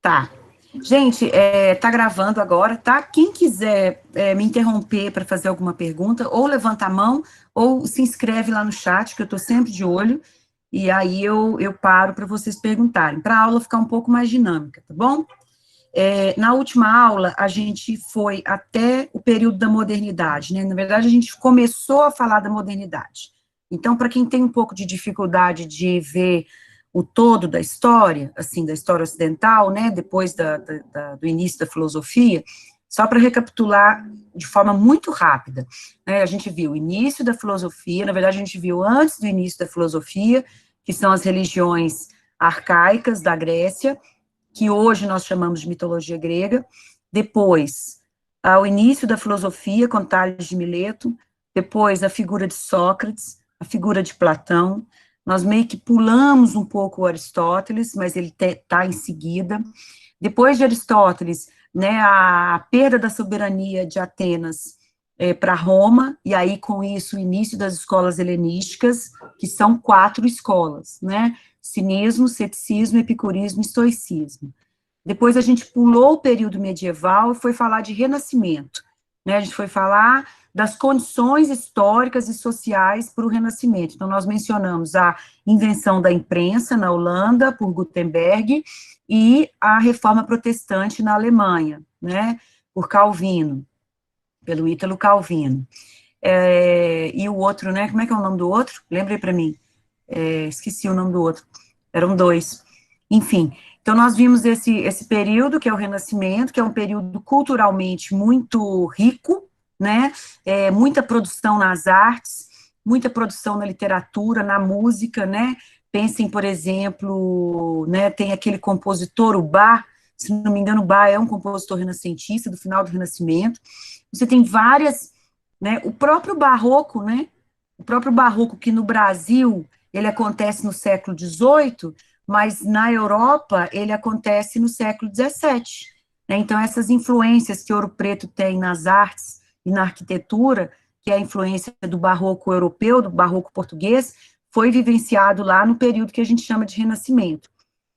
Tá. Gente, tá gravando agora, tá? Quem quiser me interromper para fazer alguma pergunta, ou levanta a mão, ou se inscreve lá no chat, que eu estou sempre de olho, e aí eu paro para vocês perguntarem, para a aula ficar um pouco mais dinâmica, tá bom? Na última aula, a gente foi até o período da modernidade, né? Na verdade, a gente começou a falar da modernidade. Então, para quem tem um pouco de dificuldade de ver o todo da história, assim, da história ocidental, né, depois do início da filosofia, só para recapitular de forma muito rápida, né, a gente viu o início da filosofia, na verdade, a gente viu antes do início da filosofia, que são as religiões arcaicas da Grécia, que hoje nós chamamos de mitologia grega, depois, ao início da filosofia, com Tales de Mileto, depois a figura de Sócrates, a figura de Platão, nós meio que pulamos um pouco o Aristóteles, mas ele está em seguida. Depois de Aristóteles, né, a perda da soberania de Atenas para Roma, e aí com isso o início das escolas helenísticas, que são 4 escolas, né, cinismo, ceticismo, epicurismo e estoicismo. Depois a gente pulou o período medieval e foi falar de renascimento, né, a gente foi falar das condições históricas e sociais para o Renascimento. Então, nós mencionamos a invenção da imprensa na Holanda, por Gutenberg, e a reforma protestante na Alemanha, né, por Calvino, pelo Ítalo Calvino. E o outro, né, como é que é o nome do outro? Lembrei para mim. Esqueci o nome do outro. Eram 2. Enfim, então nós vimos esse período, que é o Renascimento, que é um período culturalmente muito rico, né, muita produção nas artes, muita produção na literatura, na música, né, pensem, por exemplo, né, tem aquele compositor, o Bach, se não me engano, o Bach é um compositor renascentista, do final do Renascimento, você tem várias, né, o próprio Barroco, né, o próprio Barroco, que no Brasil, ele acontece no século XVIII, mas na Europa, ele acontece no século XVII, né, então essas influências que Ouro Preto tem nas artes, e na arquitetura, que é a influência do barroco europeu, do barroco português, foi vivenciado lá no período que a gente chama de Renascimento.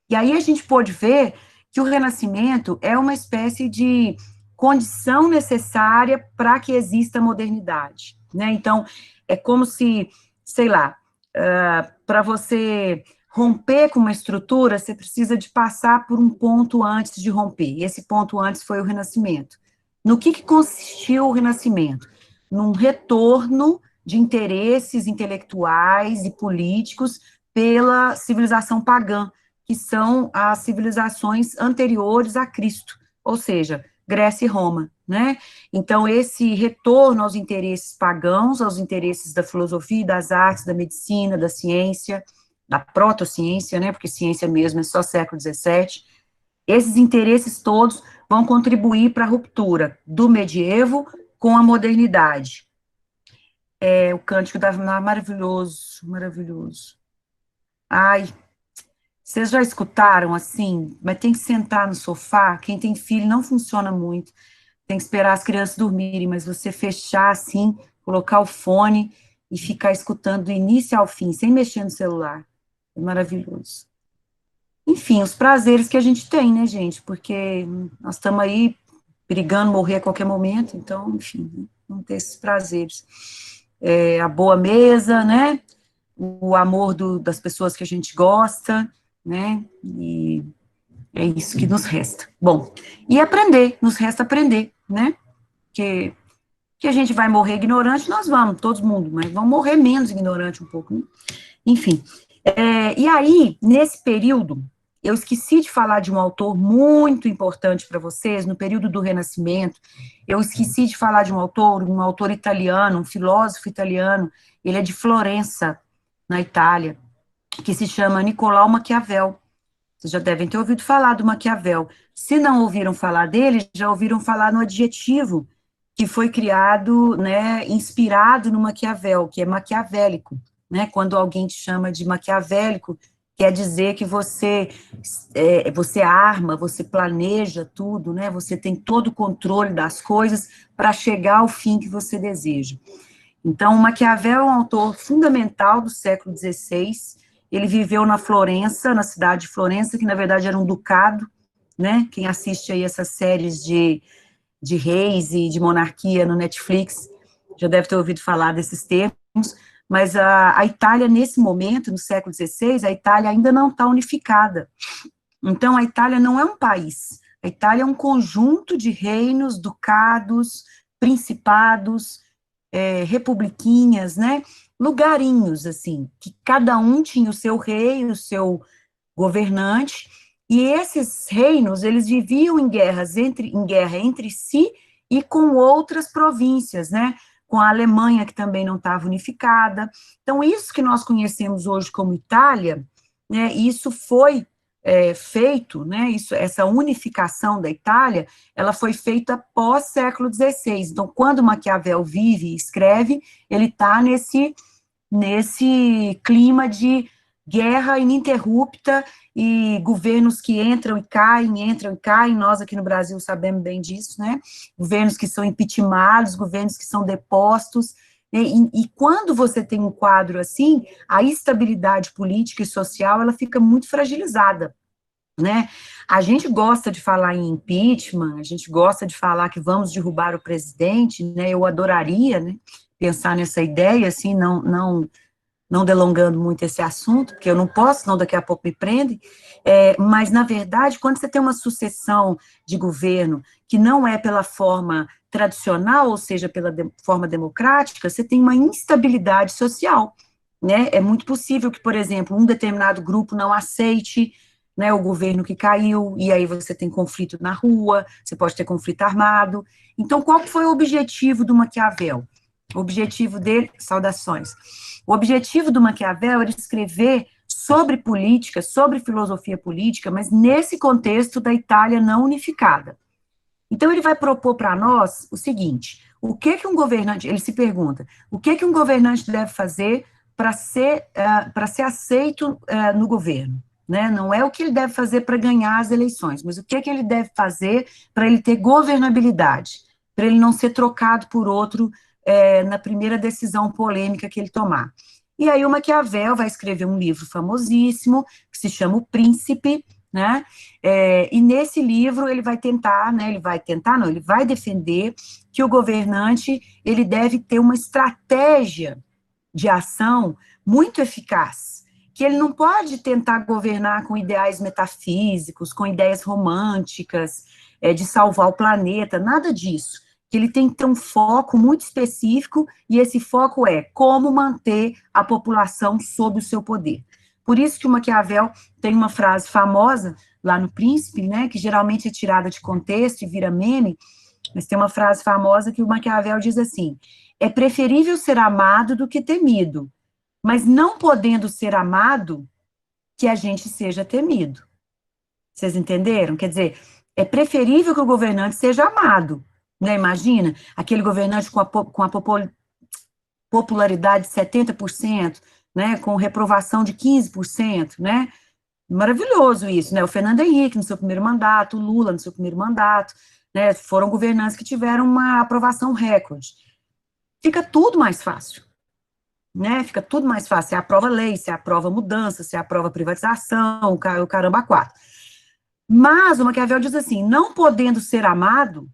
E aí a gente pôde ver que o Renascimento é uma espécie de condição necessária para que exista a modernidade, né? Então, é como se, sei lá, para você romper com uma estrutura, você precisa de passar por um ponto antes de romper, e esse ponto antes foi o Renascimento. No que consistiu o Renascimento? Num retorno de interesses intelectuais e políticos pela civilização pagã, que são as civilizações anteriores a Cristo, ou seja, Grécia e Roma, né? Então, esse retorno aos interesses pagãos, aos interesses da filosofia, das artes, da medicina, da ciência, da protociência, né? Porque ciência mesmo é só século XVII, esses interesses todos vão contribuir para a ruptura do medievo com a modernidade. O Cântico da maravilhoso, maravilhoso. Ai, vocês já escutaram assim? Mas tem que sentar no sofá. Quem tem filho não funciona muito. Tem que esperar as crianças dormirem, mas você fechar assim, colocar o fone e ficar escutando do início ao fim, sem mexer no celular. É maravilhoso. Enfim, os prazeres que a gente tem, né, gente? Porque nós estamos aí brigando, morrer a qualquer momento, então, enfim, vamos ter esses prazeres. A boa mesa, né? O amor das pessoas que a gente gosta, né? E é isso que nos resta. Bom, e aprender, nos resta aprender, né? Que a gente vai morrer ignorante, nós vamos, todo mundo, mas vamos morrer menos ignorante um pouco, né? Enfim. E aí, nesse período, eu esqueci de falar de um autor muito importante para vocês, no período do Renascimento, eu esqueci de falar de um autor italiano, um filósofo italiano, ele é de Florença, na Itália, que se chama Nicolau Maquiavel. Vocês já devem ter ouvido falar do Maquiavel. Se não ouviram falar dele, já ouviram falar no adjetivo, que foi criado, né, inspirado no Maquiavel, que é maquiavélico, né, quando alguém te chama de maquiavélico, quer dizer que você arma, você planeja tudo, né, você tem todo o controle das coisas para chegar ao fim que você deseja. Então, Maquiavel é um autor fundamental do século XVI, ele viveu na Florença, na cidade de Florença, que na verdade era um ducado, né? Quem assiste aí essas séries de reis e de monarquia no Netflix já deve ter ouvido falar desses termos, mas a Itália, nesse momento, no século XVI, a Itália ainda não está unificada. Então, a Itália não é um país, a Itália é um conjunto de reinos, ducados, principados, republiquinhas, né, lugarinhos, assim, que cada um tinha o seu rei, o seu governante, e esses reinos, eles viviam em guerra entre si e com outras províncias, né, com a Alemanha, que também não estava unificada. Então, isso que nós conhecemos hoje como Itália, né, isso foi feito, né, essa unificação da Itália, ela foi feita pós século XVI. Então, quando Maquiavel vive e escreve, ele está nesse clima de guerra ininterrupta e governos que entram e caem, nós aqui no Brasil sabemos bem disso, né? Governos que são impeachmentados, governos que são depostos, né? E quando você tem um quadro assim, a estabilidade política e social, ela fica muito fragilizada, né? A gente gosta de falar em impeachment, a gente gosta de falar que vamos derrubar o presidente, né? Eu adoraria, né, pensar nessa ideia, assim, não delongando muito esse assunto, porque eu não posso, senão daqui a pouco me prendem, mas, na verdade, quando você tem uma sucessão de governo que não é pela forma tradicional, ou seja, pela forma democrática, você tem uma instabilidade social, né? É muito possível que, por exemplo, um determinado grupo não aceite, né, o governo que caiu, e aí você tem conflito na rua, você pode ter conflito armado. Então, qual foi o objetivo do Maquiavel? O objetivo dele, saudações, o objetivo do Maquiavel era escrever sobre política, sobre filosofia política, mas nesse contexto da Itália não unificada. Então, ele vai propor para nós o seguinte: o que que um governante, ele se pergunta, o que que um governante deve fazer para ser aceito no governo? Né? Não é o que ele deve fazer para ganhar as eleições, mas o que que ele deve fazer para ele ter governabilidade, para ele não ser trocado por outro na primeira decisão polêmica que ele tomar. E aí o Maquiavel vai escrever um livro famosíssimo, que se chama O Príncipe, né? E nesse livro ele vai tentar, né? Ele vai defender que o governante ele deve ter uma estratégia de ação muito eficaz, que ele não pode tentar governar com ideais metafísicos, com ideias românticas, de salvar o planeta, nada disso. Que ele tem que ter um foco muito específico, e esse foco é como manter a população sob o seu poder. Por isso que o Maquiavel tem uma frase famosa lá no Príncipe, né, que geralmente é tirada de contexto e vira meme, mas tem uma frase famosa que o Maquiavel diz assim: é preferível ser amado do que temido, mas não podendo ser amado, que a gente seja temido. Vocês entenderam? Quer dizer, é preferível que o governante seja amado, né? Imagina, aquele governante com a popularidade de 70%, né, com reprovação de 15%, né? Maravilhoso isso, né? O Fernando Henrique no seu primeiro mandato, o Lula no seu primeiro mandato, né? Foram governantes que tiveram uma aprovação recorde. Fica tudo mais fácil, né? Fica tudo mais fácil. Você aprova lei, você aprova mudança, você aprova privatização, o caramba quatro. Mas o Maquiavel diz assim: não podendo ser amado,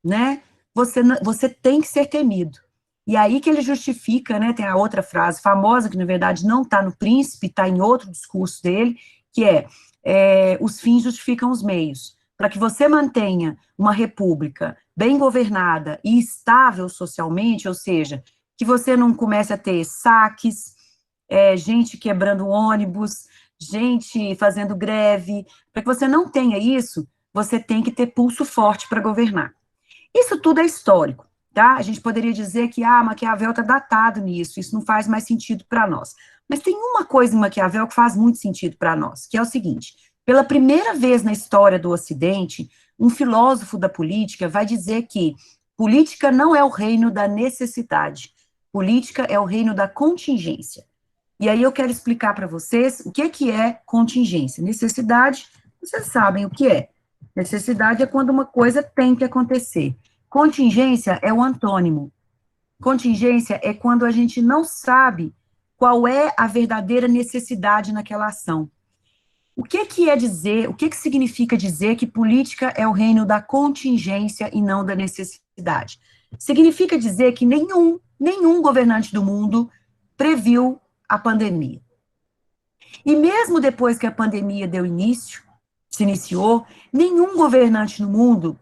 né? Você tem que ser temido. E aí que ele justifica, né? Tem a outra frase famosa, que na verdade não está no Príncipe, está em outro discurso dele, que os fins justificam os meios. Para que você mantenha uma república bem governada e estável socialmente, ou seja, que você não comece a ter saques, gente quebrando ônibus, gente fazendo greve, para que você não tenha isso, você tem que ter pulso forte para governar. Isso tudo é histórico, tá? A gente poderia dizer que Maquiavel está datado nisso, isso não faz mais sentido para nós. Mas tem uma coisa em Maquiavel que faz muito sentido para nós, que é o seguinte: pela primeira vez na história do Ocidente, um filósofo da política vai dizer que política não é o reino da necessidade, política é o reino da contingência. E aí eu quero explicar para vocês o que é contingência. Necessidade, vocês sabem o que é. Necessidade é quando uma coisa tem que acontecer. Contingência é o antônimo. Contingência é quando a gente não sabe qual é a verdadeira necessidade naquela ação. O que que significa dizer que política é o reino da contingência e não da necessidade? Significa dizer que nenhum governante do mundo previu a pandemia. E mesmo depois que a pandemia se iniciou, nenhum governante no mundo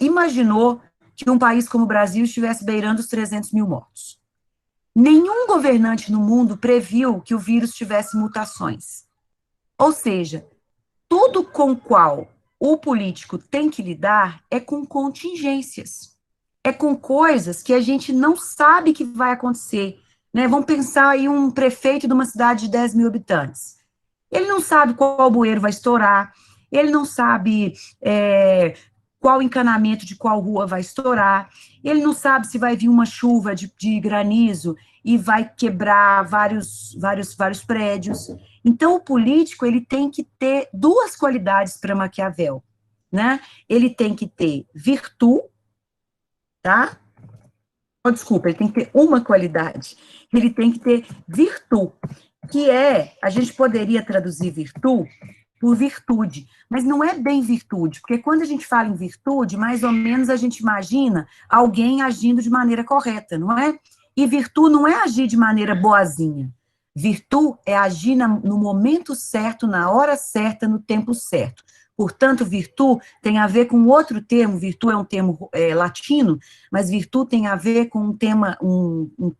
imaginou que um país como o Brasil estivesse beirando os 300 mil mortos. Nenhum governante no mundo previu que o vírus tivesse mutações. Ou seja, tudo com o qual o político tem que lidar é com contingências, é com coisas que a gente não sabe que vai acontecer, né? Vamos pensar aí um prefeito de uma cidade de 10 mil habitantes. Ele não sabe qual bueiro vai estourar, ele não sabe qual encanamento de qual rua vai estourar, ele não sabe se vai vir uma chuva de granizo e vai quebrar vários prédios. Então, o político, ele tem que ter duas qualidades para Maquiavel, né? Ele tem que ter virtude, tá? Oh, desculpa, ele tem que ter uma qualidade. Ele tem que ter virtude, a gente poderia traduzir virtude por virtude, mas não é bem virtude, porque quando a gente fala em virtude, mais ou menos a gente imagina alguém agindo de maneira correta, não é? E virtude não é agir de maneira boazinha. Virtude é agir no momento certo, na hora certa, no tempo certo. Portanto, virtude tem a ver com outro termo, virtude é um termo latino, mas virtude tem a ver com um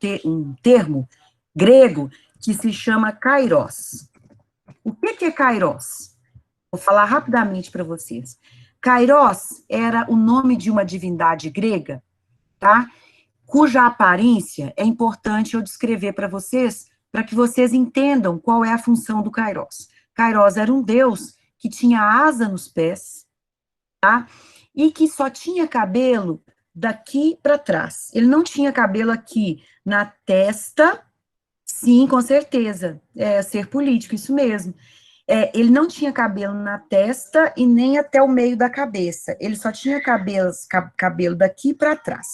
termo grego que se chama kairos. O que é kairos? Vou falar rapidamente para vocês. Kairos era o nome de uma divindade grega, tá? Cuja aparência é importante eu descrever para que vocês entendam qual é a função do Kairos. Kairos era um deus que tinha asa nos pés, tá? E que só tinha cabelo daqui para trás. Ele não tinha cabelo aqui na testa. Sim, com certeza. É ser político, isso mesmo. Ele não tinha cabelo na testa e nem até o meio da cabeça. Ele só tinha cabelo daqui para trás.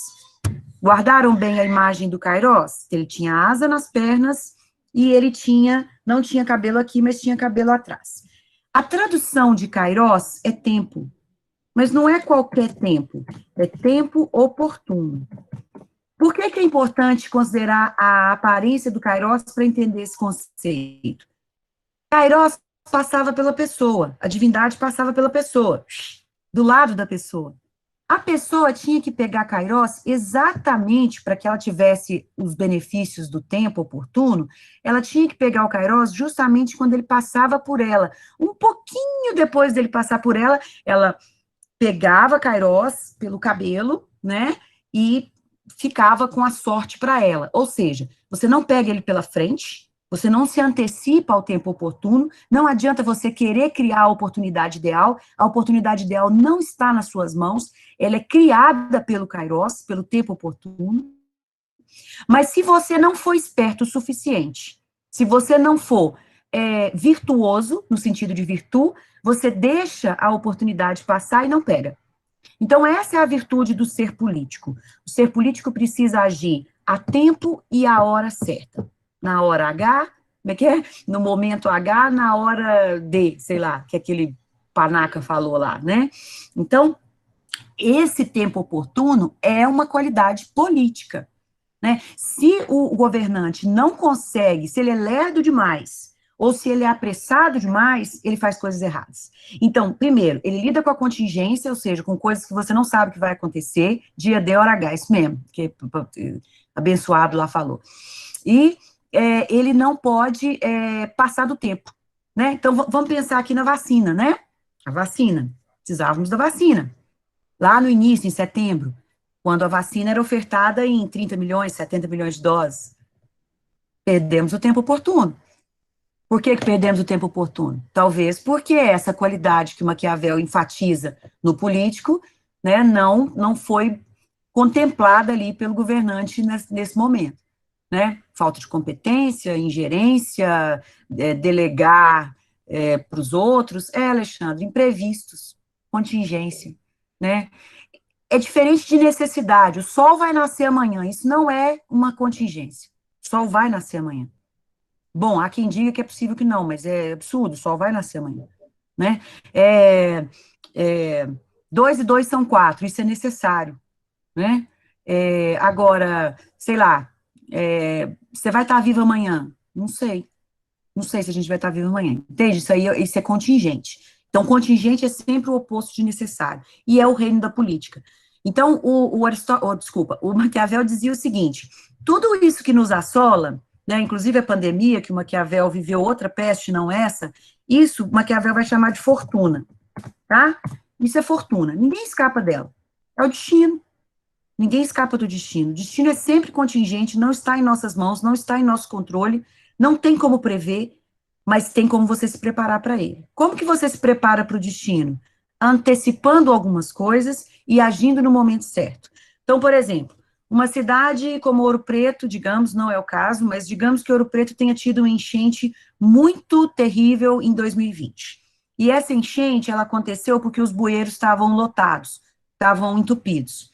Guardaram bem a imagem do Kairos? Ele tinha asa nas pernas e ele não tinha cabelo aqui, mas tinha cabelo atrás. A tradução de Kairos é tempo, mas não é qualquer tempo, é tempo oportuno. Por que é importante considerar a aparência do Kairos para entender esse conceito? Kairos passava pela pessoa, a divindade passava pela pessoa, do lado da pessoa. A pessoa tinha que pegar Kairos exatamente para que ela tivesse os benefícios do tempo oportuno, ela tinha que pegar o Kairos justamente quando ele passava por ela. Um pouquinho depois dele passar por ela pegava Kairos pelo cabelo, né, e ficava com a sorte para ela. Ou seja, você não pega ele pela frente, você não se antecipa ao tempo oportuno, não adianta você querer criar a oportunidade ideal não está nas suas mãos, ela é criada pelo Kairos, pelo tempo oportuno, mas se você não for esperto o suficiente, se você não for virtuoso, no sentido de virtude, você deixa a oportunidade passar e não pega. Então, essa é a virtude do ser político. O ser político precisa agir a tempo e a hora certa. Na hora H, como é que é? No momento H, na hora D, sei lá, que aquele panaca falou lá, né? Então, esse tempo oportuno é uma qualidade política, né? Se o governante não consegue, se ele é lerdo demais, ou se ele é apressado demais, ele faz coisas erradas. Então, primeiro, ele lida com a contingência, ou seja, com coisas que você não sabe que vai acontecer, dia D, hora H, isso mesmo, que abençoado lá falou. E ele não pode passar do tempo, né? Então, vamos pensar aqui na vacina, né? A vacina, precisávamos da vacina. Lá no início, em setembro, quando a vacina era ofertada em 30 milhões, 70 milhões de doses, perdemos o tempo oportuno. Por que perdemos o tempo oportuno? Talvez porque essa qualidade que o Maquiavel enfatiza no político, né, não foi contemplada ali pelo governante nesse momento, né? Falta de competência, ingerência, delegar para os outros, Alexandre, imprevistos, contingência, né? É diferente de necessidade, o sol vai nascer amanhã, isso não é uma contingência, o sol vai nascer amanhã. Bom, há quem diga que é possível que não, mas é absurdo, o sol vai nascer amanhã, né? É, é, 2 e 2 são 4, isso é necessário, né? Agora, sei lá, você vai estar vivo amanhã? Não sei. Não sei se a gente vai estar vivo amanhã. Entende? Isso é contingente. Então, contingente é sempre o oposto de necessário. E é o reino da política. Então, o Maquiavel dizia o seguinte: tudo isso que nos assola, né, inclusive a pandemia, que o Maquiavel viveu outra peste, não essa, isso Maquiavel vai chamar de fortuna, tá? Isso é fortuna. Ninguém escapa dela. É o destino. Ninguém escapa do destino. O destino é sempre contingente, não está em nossas mãos, não está em nosso controle, não tem como prever, mas tem como você se preparar para ele. Como que você se prepara para o destino? Antecipando algumas coisas e agindo no momento certo. Então, por exemplo, uma cidade como Ouro Preto, digamos, não é o caso, mas digamos que Ouro Preto tenha tido uma enchente muito terrível em 2020. E essa enchente, ela aconteceu porque os bueiros estavam lotados, estavam entupidos.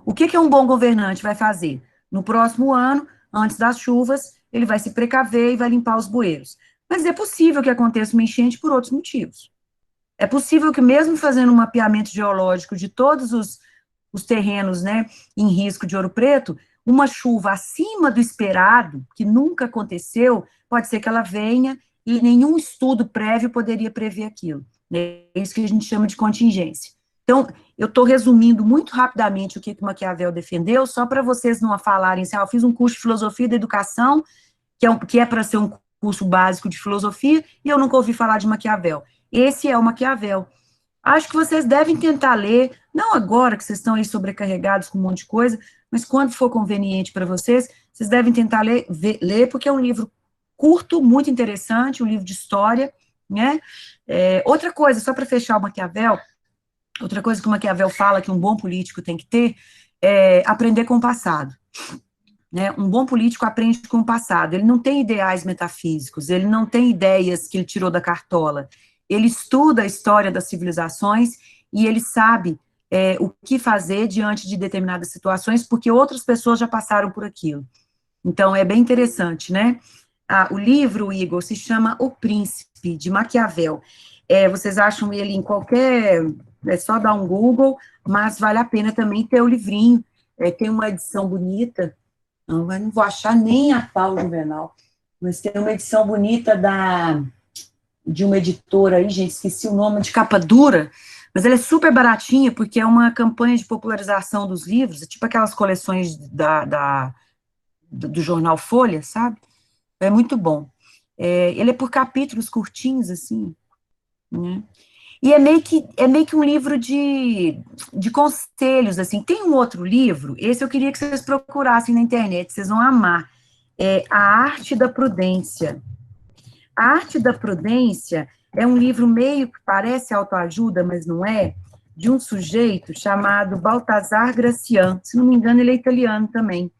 O que um bom governante vai fazer? No próximo ano, antes das chuvas, ele vai se precaver e vai limpar os bueiros. Mas é possível que aconteça uma enchente por outros motivos. É possível que, mesmo fazendo um mapeamento geológico de todos os terrenos, né, em risco de Ouro Preto, uma chuva acima do esperado, que nunca aconteceu, pode ser que ela venha e nenhum estudo prévio poderia prever aquilo. É isso que a gente chama de contingência. Então, eu estou resumindo muito rapidamente o que Maquiavel defendeu, só para vocês não falarem assim, eu fiz um curso de filosofia da educação, que é para ser um curso básico de filosofia, e eu nunca ouvi falar de Maquiavel. Esse é o Maquiavel. Acho que vocês devem tentar ler, não agora que vocês estão aí sobrecarregados com um monte de coisa, mas quando for conveniente para vocês, vocês devem tentar ler, porque é um livro curto, muito interessante, um livro de história, né? Outra coisa, só para fechar o Maquiavel, outra coisa que o Maquiavel fala que um bom político tem que ter é aprender com o passado. Né? Um bom político aprende com o passado. Ele não tem ideais metafísicos, ele não tem ideias que ele tirou da cartola. Ele estuda a história das civilizações e ele sabe o que fazer diante de determinadas situações, porque outras pessoas já passaram por aquilo. Então, é bem interessante, né? O livro, Igor, se chama O Príncipe, de Maquiavel. Vocês acham ele em qualquer... É só dar um Google, mas vale a pena também ter o livrinho. Tem uma edição bonita, não vou achar nem a pau, Juvenal, mas tem uma edição bonita de uma editora aí, gente, esqueci o nome, de capa dura, mas ela é super baratinha, porque é uma campanha de popularização dos livros, é tipo aquelas coleções do jornal Folha, sabe? É muito bom. Ele é por capítulos curtinhos, assim, né? E é meio que um livro de conselhos, assim. Tem um outro livro, esse eu queria que vocês procurassem na internet, vocês vão amar. A Arte da Prudência. A Arte da Prudência é um livro meio que parece autoajuda, mas não é, de um sujeito chamado Baltasar Gracian. Se não me engano, ele é italiano também.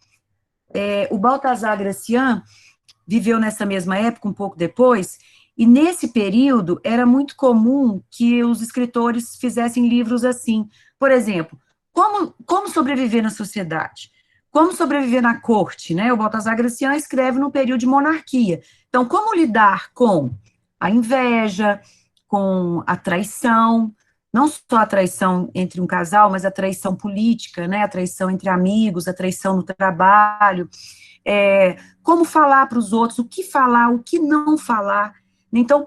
O Baltasar Gracian viveu nessa mesma época, um pouco depois, e nesse período era muito comum que os escritores fizessem livros assim. Por exemplo, como sobreviver na sociedade? Como sobreviver na corte, né? O Baltasar Gracian escreve no período de monarquia. Então, como lidar com a inveja, com a traição, não só a traição entre um casal, mas a traição política, né? A traição entre amigos, a traição no trabalho, como falar para os outros, o que falar, o que não falar. Então,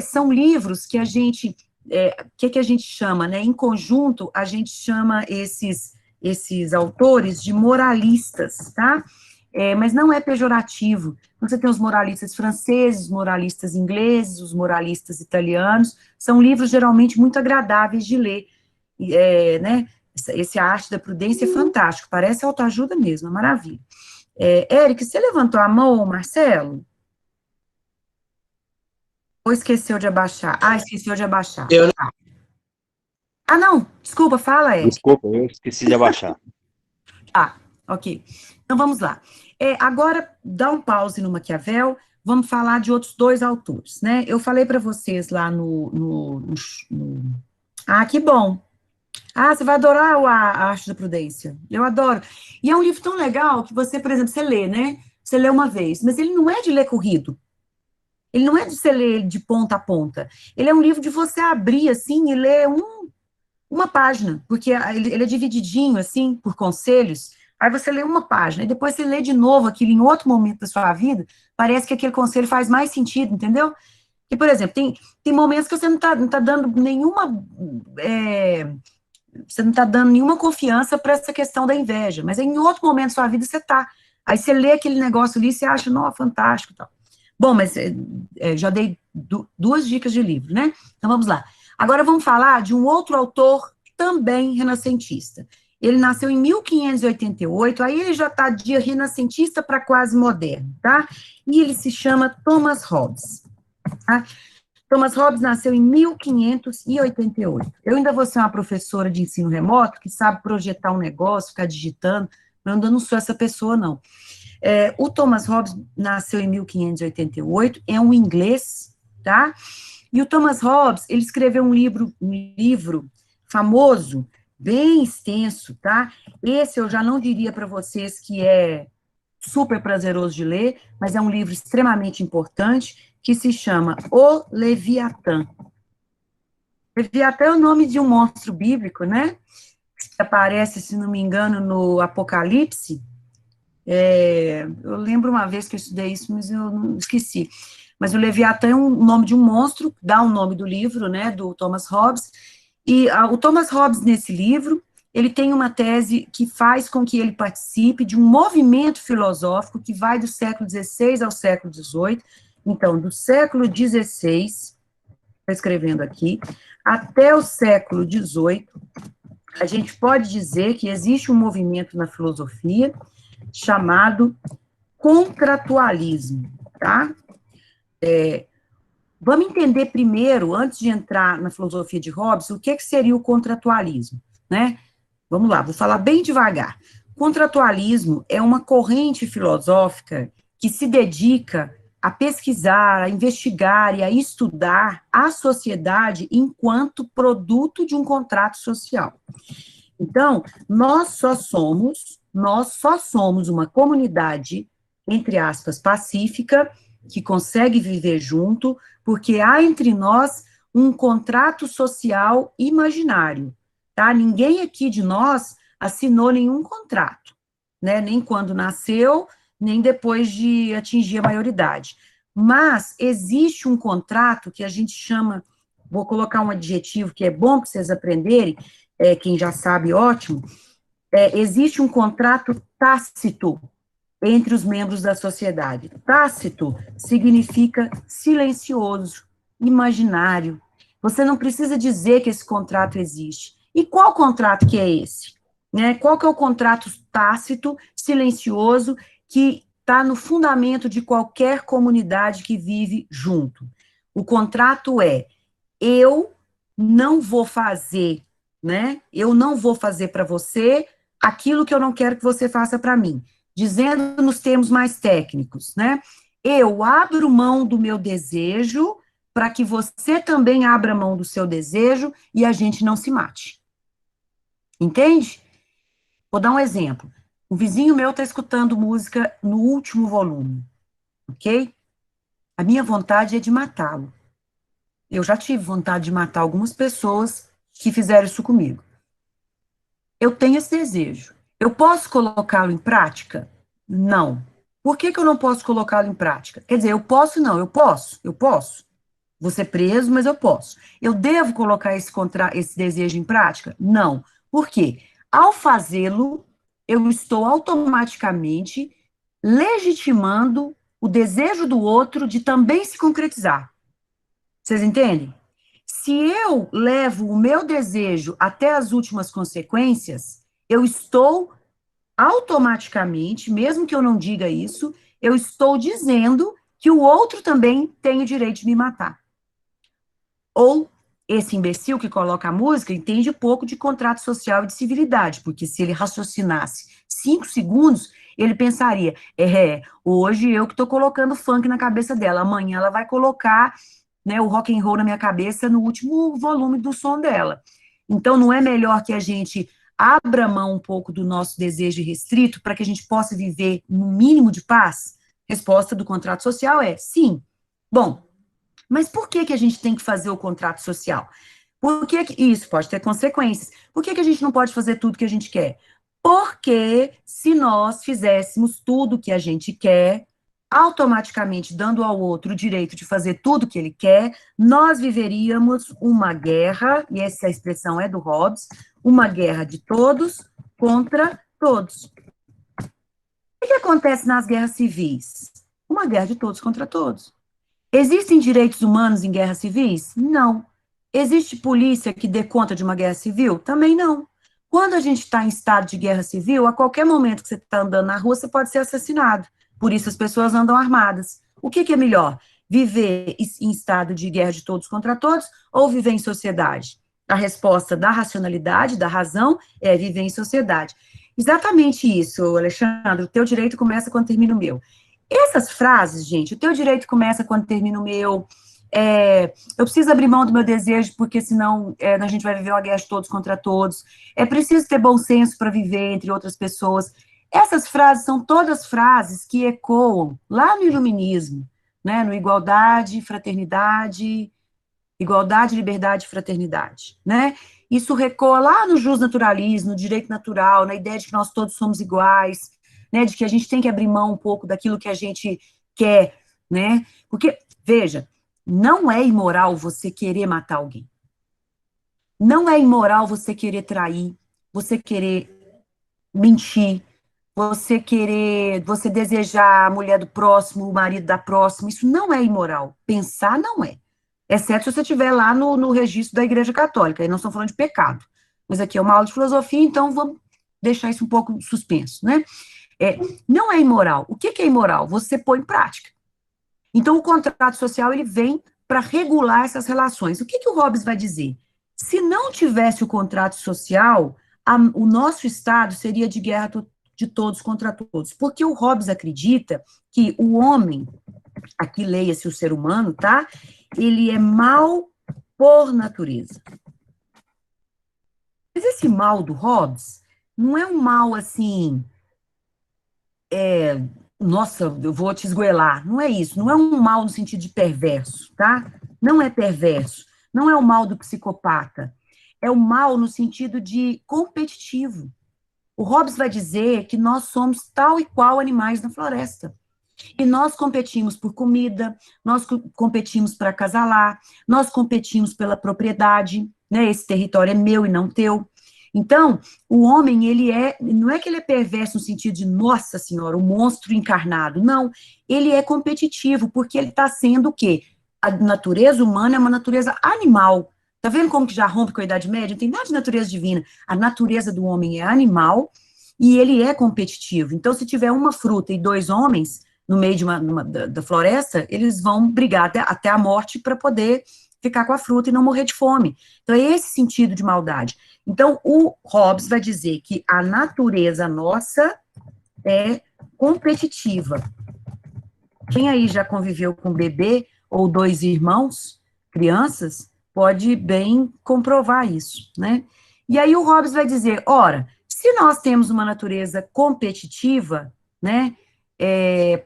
são livros que a gente, que a gente chama, né? Em conjunto, a gente chama esses autores de moralistas, tá? Mas não é pejorativo. Você tem os moralistas franceses, os moralistas ingleses, os moralistas italianos, são livros geralmente muito agradáveis de ler, né? Esse A Arte da Prudência é fantástico, parece autoajuda mesmo, é maravilha. Eric, você levantou a mão, Marcelo? Ou esqueceu de abaixar? Ah, esqueceu de abaixar. Eu, Ah, não, desculpa, fala, Eric. desculpa, eu esqueci de abaixar. Ah, ok. Então vamos lá. Agora, dá um pause no Maquiavel, vamos falar de outros dois autores, né? Eu falei para vocês lá Ah, que bom. Ah, você vai adorar a Arte da Prudência. Eu adoro. E é um livro tão legal que você, por exemplo, você lê, né? você lê uma vez, mas ele não é de ler corrido. Ele não é de você ler ele de ponta a ponta. Ele é um livro de você abrir, assim, e ler uma página, porque ele é divididinho, assim, por conselhos. Aí você lê uma página, e depois você lê de novo aquilo em outro momento da sua vida, parece que aquele conselho faz mais sentido, entendeu? E, por exemplo, tem momentos que você não tá dando nenhuma, você não está dando nenhuma confiança para essa questão da inveja, mas em outro momento da sua vida você tá. Aí você lê aquele negócio ali e você acha, não, fantástico e tal. Bom, mas já dei duas dicas de livro, né? Então vamos lá. Agora vamos falar de um outro autor também renascentista. Ele nasceu em 1588, aí ele já está de renascentista para quase moderno, tá? E ele se chama Thomas Hobbes, tá? Thomas Hobbes nasceu em 1588. Eu ainda vou ser uma professora de ensino remoto que sabe projetar um negócio, ficar digitando, mas eu ainda não sou essa pessoa, não. O Thomas Hobbes nasceu em 1588, é um inglês, tá? E o Thomas Hobbes, ele escreveu um livro famoso, bem extenso, tá? Esse eu já não diria para vocês que é super prazeroso de ler, mas é um livro extremamente importante, que se chama O Leviatã. Leviatã é o nome de um monstro bíblico, né? Que aparece, se não me engano, no Apocalipse. Eu lembro uma vez que eu estudei isso, mas eu não esqueci. Mas o Leviatã é o nome de um monstro, dá o nome do livro, né, do Thomas Hobbes. E o Thomas Hobbes, nesse livro, ele tem uma tese que faz com que ele participe de um movimento filosófico que vai do século XVI ao século XVIII. Então, do século XVI, estou escrevendo aqui, até o século XVIII, a gente pode dizer que existe um movimento na filosofia chamado contratualismo, tá? Vamos entender primeiro, antes de entrar na filosofia de Hobbes, o que seria o contratualismo, né? Vamos lá, vou falar bem devagar. Contratualismo é uma corrente filosófica que se dedica a pesquisar, a investigar e a estudar a sociedade enquanto produto de um contrato social. Então, nós só somos uma comunidade, entre aspas, pacífica, que consegue viver junto, porque há entre nós um contrato social imaginário, tá? Ninguém aqui de nós assinou nenhum contrato, né? Nem quando nasceu, nem depois de atingir a maioridade. Mas existe um contrato que a gente chama, vou colocar um adjetivo que é bom para vocês aprenderem, quem já sabe, ótimo, existe um contrato tácito entre os membros da sociedade. Tácito significa silencioso, imaginário. Você não precisa dizer que esse contrato existe. E qual contrato que é esse? Né? Qual que é o contrato tácito, silencioso, que está no fundamento de qualquer comunidade que vive junto? O contrato é: eu não vou fazer, né? Eu não vou fazer para você aquilo que eu não quero que você faça para mim. Dizendo nos termos mais técnicos, né? Eu abro mão do meu desejo para que você também abra mão do seu desejo e a gente não se mate. Entende? Vou dar um exemplo. O vizinho meu está escutando música no último volume, ok? A minha vontade é de matá-lo. Eu já tive vontade de matar algumas pessoas que fizeram isso comigo. Eu tenho esse desejo. Eu posso colocá-lo em prática? Não. Por que eu não posso colocá-lo em prática? Quer dizer, eu posso não, eu posso. Vou ser preso, mas eu posso. Eu devo colocar esse desejo em prática? Não. Por quê? Ao fazê-lo, eu estou automaticamente legitimando o desejo do outro de também se concretizar. Vocês entendem? Se eu levo o meu desejo até as últimas consequências, eu estou automaticamente, mesmo que eu não diga isso, eu estou dizendo que o outro também tem o direito de me matar. Ou esse imbecil que coloca a música entende pouco de contrato social e de civilidade, porque se ele raciocinasse 5 segundos, ele pensaria, hoje eu que estou colocando funk na cabeça dela, amanhã ela vai colocar, né, o rock and roll na minha cabeça no último volume do som dela. Então, não é melhor que a gente abra mão um pouco do nosso desejo restrito para que a gente possa viver no mínimo de paz? Resposta do contrato social é sim. Bom, mas por que a gente tem que fazer o contrato social? Por que isso pode ter consequências? Por que a gente não pode fazer tudo que a gente quer? Porque se nós fizéssemos tudo que a gente quer, automaticamente dando ao outro o direito de fazer tudo que ele quer, nós viveríamos uma guerra, e essa expressão é do Hobbes, uma guerra de todos contra todos. O que acontece nas guerras civis? Uma guerra de todos contra todos. Existem direitos humanos em guerras civis? Não. Existe polícia que dê conta de uma guerra civil? Também não. Quando a gente está em estado de guerra civil, a qualquer momento que você está andando na rua, você pode ser assassinado. Por isso as pessoas andam armadas. O que é melhor? Viver em estado de guerra de todos contra todos ou viver em sociedade? A resposta da racionalidade, da razão, é viver em sociedade. Exatamente isso, Alexandre. O teu direito começa quando termina o meu. Essas frases, gente, o teu direito começa quando termina o meu, eu preciso abrir mão do meu desejo, porque senão a gente vai viver uma guerra de todos contra todos, é preciso ter bom senso para viver entre outras pessoas. Essas frases são todas frases que ecoam lá no iluminismo, né, no igualdade, liberdade e fraternidade, né? Isso recoa lá no justnaturalismo, no direito natural, na ideia de que nós todos somos iguais, né, de que a gente tem que abrir mão um pouco daquilo que a gente quer, né? Porque, veja, não é imoral você querer matar alguém. Não é imoral você querer trair, você querer mentir, você desejar a mulher do próximo, o marido da próxima, isso não é imoral. Pensar não é. Exceto se você estiver lá no registro da Igreja Católica, aí não estamos falando de pecado. Mas aqui é uma aula de filosofia, então vamos deixar isso um pouco suspenso, né? Não é imoral. O que é imoral? Você põe em prática. Então, o contrato social, ele vem para regular essas relações. O que o Hobbes vai dizer? Se não tivesse o contrato social, o nosso Estado seria de guerra de todos contra todos. Porque o Hobbes acredita que o homem, aqui leia-se o ser humano, tá? Ele é mal por natureza. Mas esse mal do Hobbes não é um mal assim, nossa, eu vou te esgoelar. Não é isso, não é um mal no sentido de perverso, tá? Não é perverso, não é o mal do psicopata, é o mal no sentido de competitivo. O Hobbes vai dizer que nós somos tal e qual animais na floresta. E nós competimos por comida, nós competimos para acasalar, nós competimos pela propriedade, né? Esse território é meu e não teu. Então, o homem, não é que ele é perverso no sentido de, nossa senhora, o monstro encarnado, não, ele é competitivo, porque ele está sendo o quê? A natureza humana é uma natureza animal. Tá vendo como que já rompe com a Idade Média? Não tem nada de natureza divina. A natureza do homem é animal e ele é competitivo. Então, se tiver uma fruta e dois homens no meio da floresta, eles vão brigar até a morte para poder ficar com a fruta e não morrer de fome. Então, é esse sentido de maldade. Então, o Hobbes vai dizer que a natureza nossa é competitiva. Quem aí já conviveu com um bebê ou dois irmãos, crianças, pode bem comprovar isso, né? E aí o Hobbes vai dizer, ora, se nós temos uma natureza competitiva, né,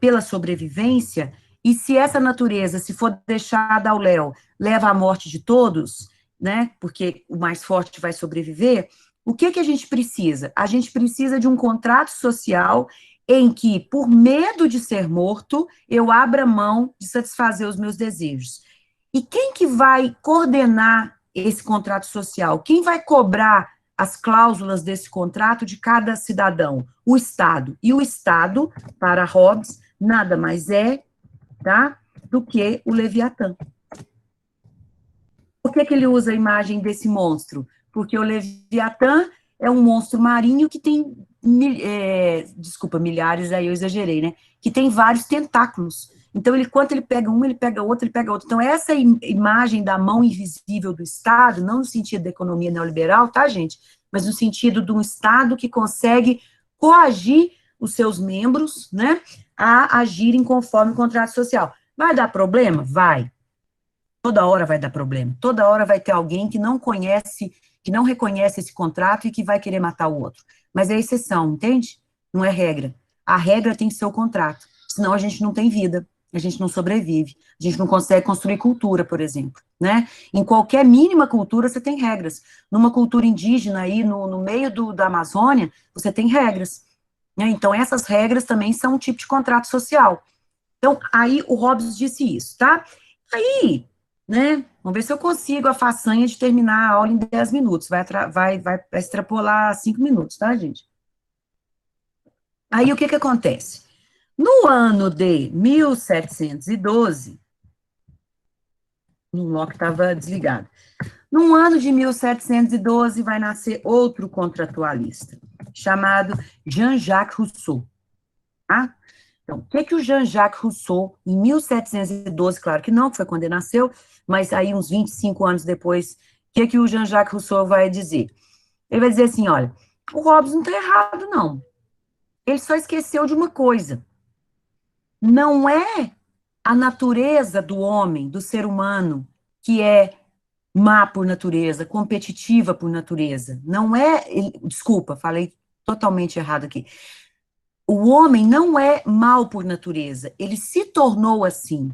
pela sobrevivência, e se essa natureza, se for deixada ao léu, leva à morte de todos, né, porque o mais forte vai sobreviver, o que a gente precisa? A gente precisa de um contrato social em que, por medo de ser morto, eu abra mão de satisfazer os meus desejos. E quem que vai coordenar esse contrato social? Quem vai cobrar as cláusulas desse contrato de cada cidadão? O Estado. E o Estado, para Hobbes, nada mais é, tá, do que o Leviatã. Por que ele usa a imagem desse monstro? Porque o Leviatã é um monstro marinho que tem, milhares, aí eu exagerei, né? Que tem vários tentáculos. Então, enquanto ele pega um, ele pega outro, ele pega outro. Então, essa imagem da mão invisível do Estado, não no sentido da economia neoliberal, tá, gente? Mas no sentido de um Estado que consegue coagir os seus membros, né, a agirem conforme o contrato social. Vai dar problema? Vai. Toda hora vai dar problema. Toda hora vai ter alguém que não conhece que não reconhece esse contrato e que vai querer matar o outro. Mas é exceção, entende? Não é regra. A regra tem que ser o contrato, senão a gente não tem vida, a gente não sobrevive, a gente não consegue construir cultura, por exemplo, né? Em qualquer mínima cultura você tem regras. Numa cultura indígena aí, no meio da Amazônia, você tem regras, né? Então essas regras também são um tipo de contrato social. Então, aí o Hobbes disse isso, tá? Aí, né, vamos ver se eu consigo a façanha de terminar a aula em 10 minutos, vai extrapolar 5 minutos, tá, gente? Aí, o que que acontece? No ano de 1712, o Locke estava desligado. No ano de 1712, vai nascer outro contratualista, chamado Jean-Jacques Rousseau, tá? Então, o que o Jean-Jacques Rousseau, em 1712, claro que não, que foi quando ele nasceu, mas aí uns 25 anos depois, o que o Jean-Jacques Rousseau vai dizer? Ele vai dizer assim, olha, o Hobbes não está errado, não. Ele só esqueceu de uma coisa. Não é a natureza do homem, do ser humano, que é má por natureza, competitiva por natureza. Não é, desculpa, falei totalmente errado aqui. O homem não é mal por natureza, ele se tornou assim.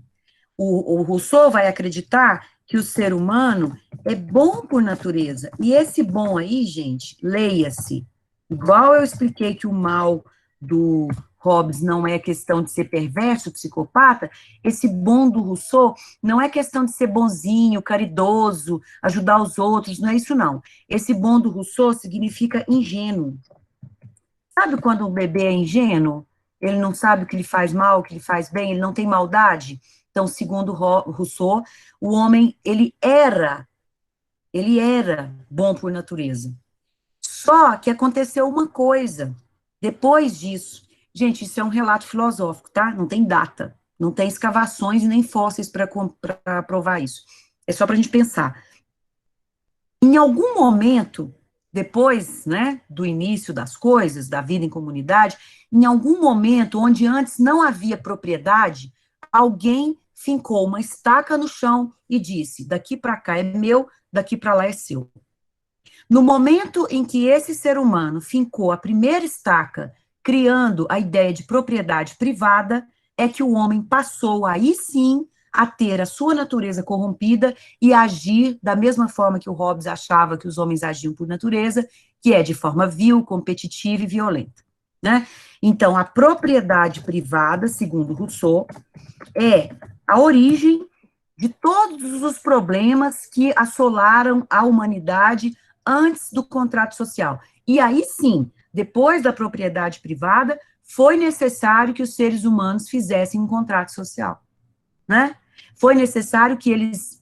O Rousseau vai acreditar que o ser humano é bom por natureza. E esse bom aí, gente, leia-se. Igual eu expliquei que o mal do Hobbes não é questão de ser perverso, psicopata, esse bom do Rousseau não é questão de ser bonzinho, caridoso, ajudar os outros, não é isso não. Esse bom do Rousseau significa ingênuo. Sabe quando um bebê é ingênuo? Ele não sabe o que lhe faz mal, o que lhe faz bem, ele não tem maldade? Então, segundo Rousseau, o homem, ele era bom por natureza. Só que aconteceu uma coisa, depois disso, gente, isso é um relato filosófico, tá? Não tem data, não tem escavações e nem fósseis para provar isso. É só para a gente pensar. Em algum momento, depois, né, do início das coisas, da vida em comunidade, em algum momento onde antes não havia propriedade, alguém fincou uma estaca no chão e disse: daqui para cá é meu, daqui para lá é seu. No momento em que esse ser humano fincou a primeira estaca, criando a ideia de propriedade privada, é que o homem passou aí sim a ter a sua natureza corrompida e agir da mesma forma que o Hobbes achava que os homens agiam por natureza, que é de forma vil, competitiva e violenta, né? Então, a propriedade privada, segundo Rousseau, é a origem de todos os problemas que assolaram a humanidade antes do contrato social. E aí sim, depois da propriedade privada, foi necessário que os seres humanos fizessem um contrato social, né? Foi necessário que eles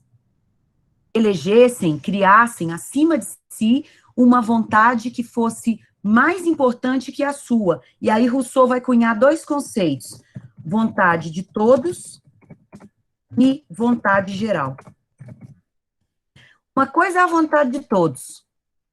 elegessem, criassem acima de si uma vontade que fosse mais importante que a sua. E aí Rousseau vai cunhar dois conceitos: vontade de todos e vontade geral. Uma coisa é a vontade de todos,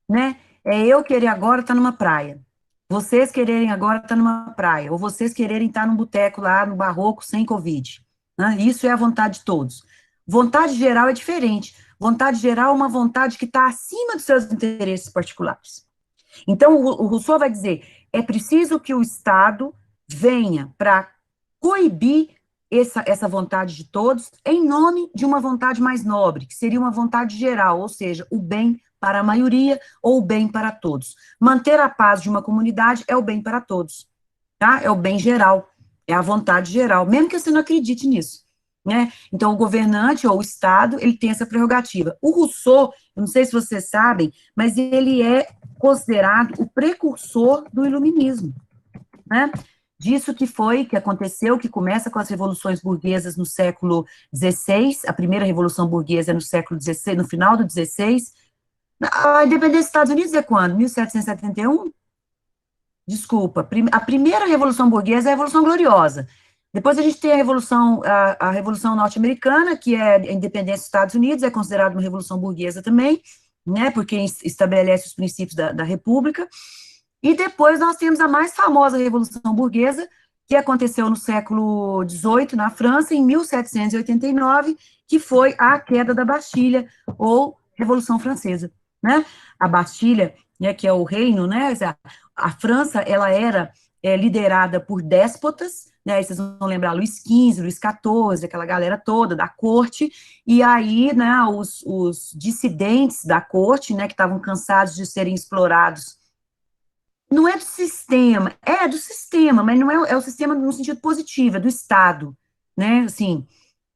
né? É eu querer agora estar numa praia. Vocês quererem agora estar numa praia. Ou vocês quererem estar num boteco lá no Barroco sem Covid. Né? Isso é a vontade de todos. Vontade geral é diferente. Vontade geral é uma vontade que está acima dos seus interesses particulares. Então, o Rousseau vai dizer, é preciso que o Estado venha para coibir essa vontade de todos em nome de uma vontade mais nobre, que seria uma vontade geral, ou seja, o bem para a maioria ou o bem para todos. Manter a paz de uma comunidade é o bem para todos, tá? É o bem geral, é a vontade geral, mesmo que você não acredite nisso, né? Então, o governante ou o Estado, ele tem essa prerrogativa. O Rousseau, eu não sei se vocês sabem, mas ele é considerado o precursor do iluminismo, né? Disso que aconteceu, que começa com as revoluções burguesas no século XVI, a primeira revolução burguesa é no século XVI, no final do XVI. A independência dos Estados Unidos é quando? 1771? Desculpa, a primeira revolução burguesa é a Revolução Gloriosa. Depois a gente tem a Revolução Norte-Americana, que é a independência dos Estados Unidos, é considerada uma revolução burguesa também, né, porque estabelece os princípios da República. E depois nós temos a mais famosa Revolução Burguesa, que aconteceu no século XVIII, na França, em 1789, que foi a queda da Bastilha, ou Revolução Francesa. né? A Bastilha, né, que é o reino, né? A França, ela era liderada por déspotas, né? Aí vocês vão lembrar Luís XV, Luís XIV, aquela galera toda da corte, e aí, né, os dissidentes da corte, né, que estavam cansados de serem explorados, não é do sistema, mas não é o sistema no sentido positivo, é do Estado, né? Assim,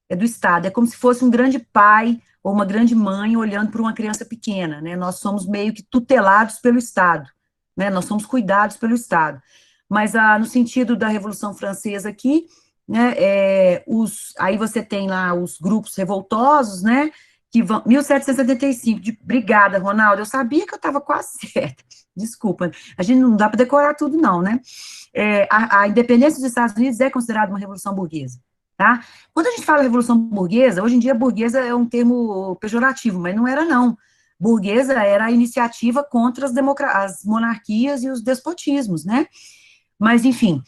é do Estado, é como se fosse um grande pai ou uma grande mãe olhando para uma criança pequena, né? Nós somos meio que tutelados pelo Estado, né? Nós somos cuidados pelo Estado. Mas no sentido da Revolução Francesa aqui, né? Aí você tem lá os grupos revoltosos, né? Que vão. 1775, obrigada, Ronaldo. Eu sabia que eu estava quase certa. Desculpa, a gente não dá para decorar tudo, não, né? A independência dos Estados Unidos é considerada uma revolução burguesa, tá? Quando a gente fala revolução burguesa, hoje em dia burguesa é um termo pejorativo, mas não era, não. Burguesa era a iniciativa contra as monarquias e os despotismos, né? Mas, enfim,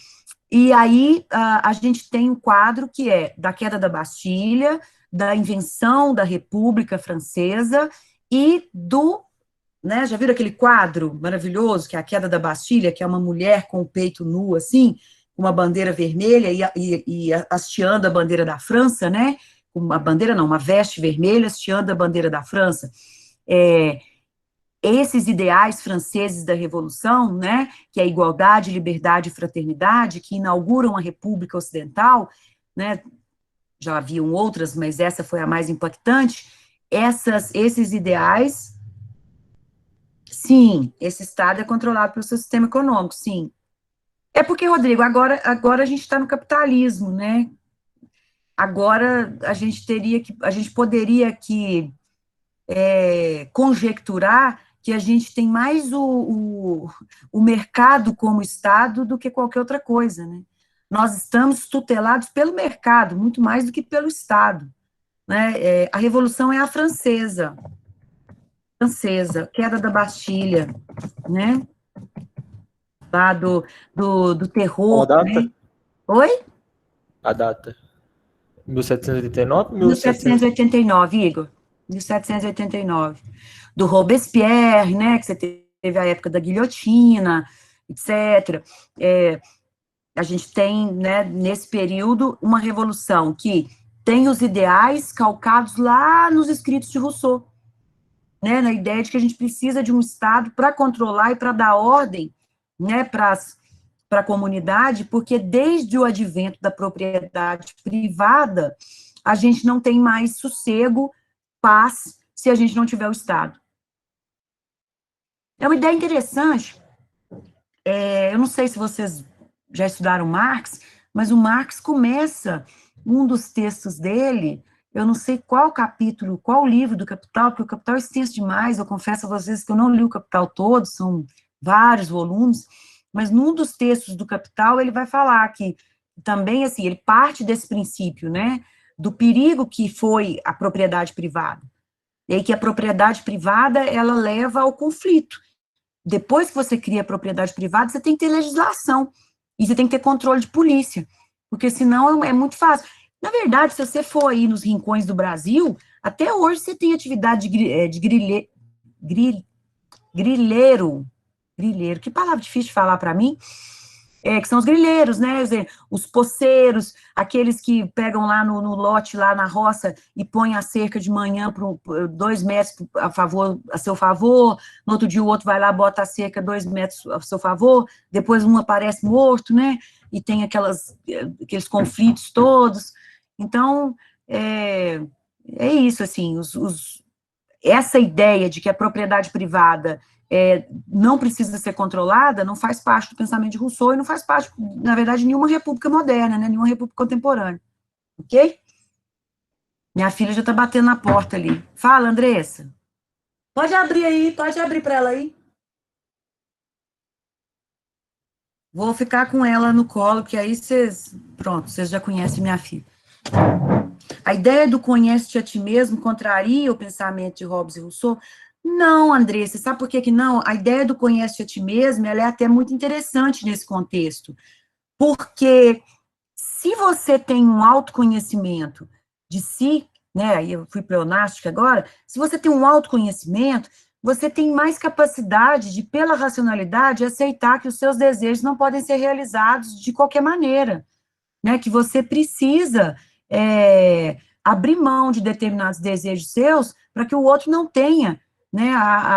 e aí a gente tem um quadro que é da queda da Bastilha, da invenção da República Francesa e né, já viram aquele quadro maravilhoso, que é a queda da Bastilha, que é uma mulher com o peito nu, assim, com uma bandeira vermelha e hasteando a bandeira da França, né? Uma bandeira não, uma veste vermelha hasteando a bandeira da França. Esses ideais franceses da Revolução, né, que é a igualdade, liberdade e fraternidade, que inauguram a República Ocidental, né, já haviam outras, mas essa foi a mais impactante, esses ideais. Sim, esse Estado é controlado pelo seu sistema econômico, sim. É porque, Rodrigo, agora a gente está no capitalismo, né? Agora a gente poderia aqui conjecturar que a gente tem mais o mercado como Estado do que qualquer outra coisa, né? Nós estamos tutelados pelo mercado, muito mais do que pelo Estado, né? A revolução é a francesa, queda da Bastilha, né? Lá do Qual a terror, data? né? Oi? A data. 1789 ou 1700? 1789, Igor. 1789. Do Robespierre, né? Que você teve a época da guilhotina, etc. A gente tem, né, nesse período, uma revolução que tem os ideais calcados lá nos escritos de Rousseau, né? Na ideia de que a gente precisa de um Estado para controlar e para dar ordem, né, para a comunidade, porque desde o advento da propriedade privada, a gente não tem mais sossego, paz, se a gente não tiver o Estado. É uma ideia interessante, eu não sei se vocês já estudaram Marx, mas o Marx começa, um dos textos dele, eu não sei qual capítulo, qual livro do Capital, porque o Capital é extenso demais, eu confesso a vocês que eu não li o Capital todo, são vários volumes, mas num dos textos do Capital ele vai falar que também, assim, ele parte desse princípio, né, do perigo que foi a propriedade privada, e aí que a propriedade privada, ela leva ao conflito. Depois que você cria a propriedade privada, você tem que ter legislação, e você tem que ter controle de polícia, porque senão é muito fácil. Na verdade, se você for aí nos rincões do Brasil, até hoje você tem atividade de grileiro, que palavra difícil de falar para mim, que são os grileiros, né, os poceiros, aqueles que pegam lá no lote, lá na roça, e põem a cerca de manhã por 2 metros a seu favor, no outro dia o outro vai lá, bota a cerca 2 metros a seu favor, depois um aparece morto, né, e tem aqueles conflitos todos. Então, é isso, assim, essa ideia de que a propriedade privada não precisa ser controlada, não faz parte do pensamento de Rousseau e não faz parte, na verdade, de nenhuma república moderna, né, nenhuma república contemporânea, ok? Minha filha já está batendo na porta ali. Fala, Andressa. Pode abrir para ela aí. Vou ficar com ela no colo, que aí vocês já conhecem minha filha. A ideia do conhece-te a ti mesmo contraria o pensamento de Hobbes e Rousseau? Não, André, você sabe por que não? A ideia do conhece-te a ti mesmo, ela é até muito interessante nesse contexto, porque se você tem um autoconhecimento de si, né, aí eu fui pleonástica agora, se você tem um autoconhecimento, você tem mais capacidade de, pela racionalidade, aceitar que os seus desejos não podem ser realizados de qualquer maneira, né? Que você precisa abrir mão de determinados desejos seus para que o outro não tenha, né,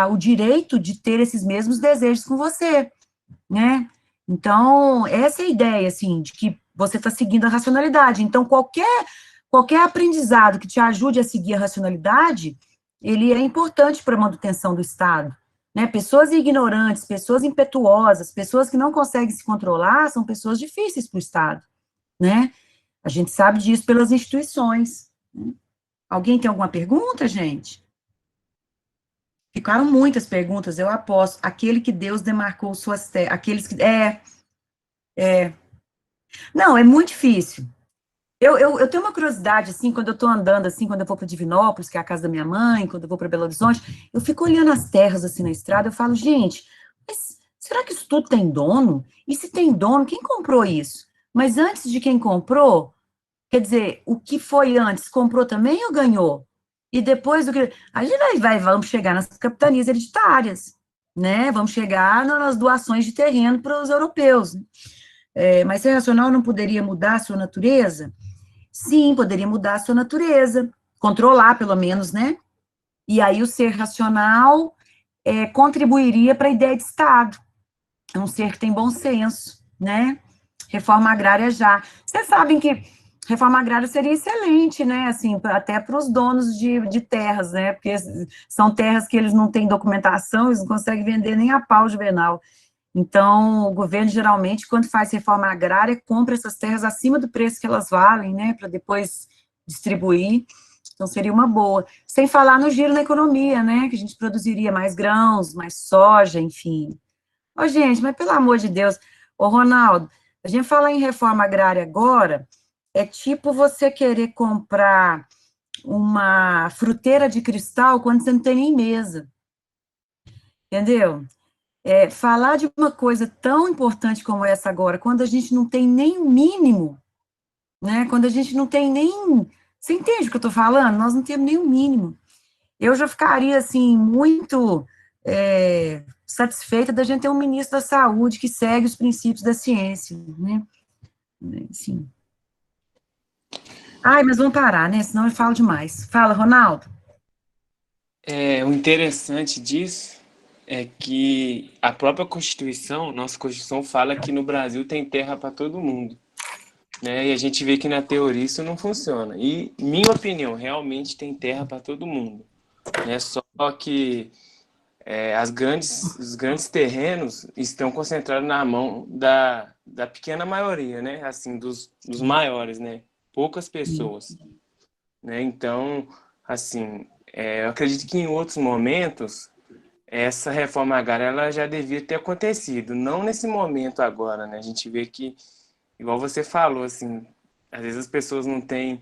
o direito de ter esses mesmos desejos com você, né? Então, essa é a ideia, assim, de que você está seguindo a racionalidade. Então, qualquer aprendizado que te ajude a seguir a racionalidade, ele é importante para a manutenção do Estado, né? Pessoas ignorantes, pessoas impetuosas, pessoas que não conseguem se controlar, são pessoas difíceis para o Estado, né? A gente sabe disso pelas instituições. Né? Alguém tem alguma pergunta, gente? Ficaram muitas perguntas, eu aposto. Aquele que Deus demarcou suas terras, aqueles que... Não, é muito difícil. Eu tenho uma curiosidade, assim, quando eu estou andando, assim, quando eu vou para Divinópolis, que é a casa da minha mãe, quando eu vou para Belo Horizonte, eu fico olhando as terras, assim, na estrada, eu falo, gente, mas será que isso tudo tem dono? E se tem dono, quem comprou isso? Mas antes de quem comprou, quer dizer, o que foi antes, comprou também ou ganhou? E depois do que... A gente vamos chegar nas capitanias hereditárias, né? Vamos chegar nas doações de terreno para os europeus. Mas ser racional não poderia mudar a sua natureza? Sim, poderia mudar a sua natureza, controlar, pelo menos, né? E aí o ser racional contribuiria para a ideia de Estado. É um ser que tem bom senso, né? Reforma agrária já. Vocês sabem que reforma agrária seria excelente, né? Assim, até para os donos de terras, né? Porque são terras que eles não têm documentação, eles não conseguem vender nem a pau juvenal. Então, o governo, geralmente, quando faz reforma agrária, compra essas terras acima do preço que elas valem, né, para depois distribuir. Então, seria uma boa. Sem falar no giro na economia, né, que a gente produziria mais grãos, mais soja, enfim. Ô, gente, mas pelo amor de Deus, ô, Ronaldo, a gente fala em reforma agrária agora, é tipo você querer comprar uma fruteira de cristal quando você não tem nem mesa. Entendeu? Falar de uma coisa tão importante como essa agora, quando a gente não tem nem o mínimo, né? Quando a gente não tem nem... Você entende o que eu estou falando? Nós não temos nem o mínimo. Eu já ficaria, assim, muito satisfeita da gente ter um ministro da Saúde que segue os princípios da ciência, né? Assim. Ai, mas vamos parar, né? Senão eu falo demais. Fala, Ronaldo. O interessante disso é que a própria Constituição, nossa Constituição, fala que no Brasil tem terra para todo mundo, né? E a gente vê que na teoria isso não funciona. E, minha opinião, realmente tem terra para todo mundo, né? Só que os grandes terrenos estão concentrados na mão da pequena maioria, né? Assim, dos maiores, né? Poucas pessoas, né? Então, assim, eu acredito que em outros momentos essa reforma agrária ela já devia ter acontecido, não nesse momento agora, né? A gente vê que, igual você falou, assim, às vezes as pessoas não têm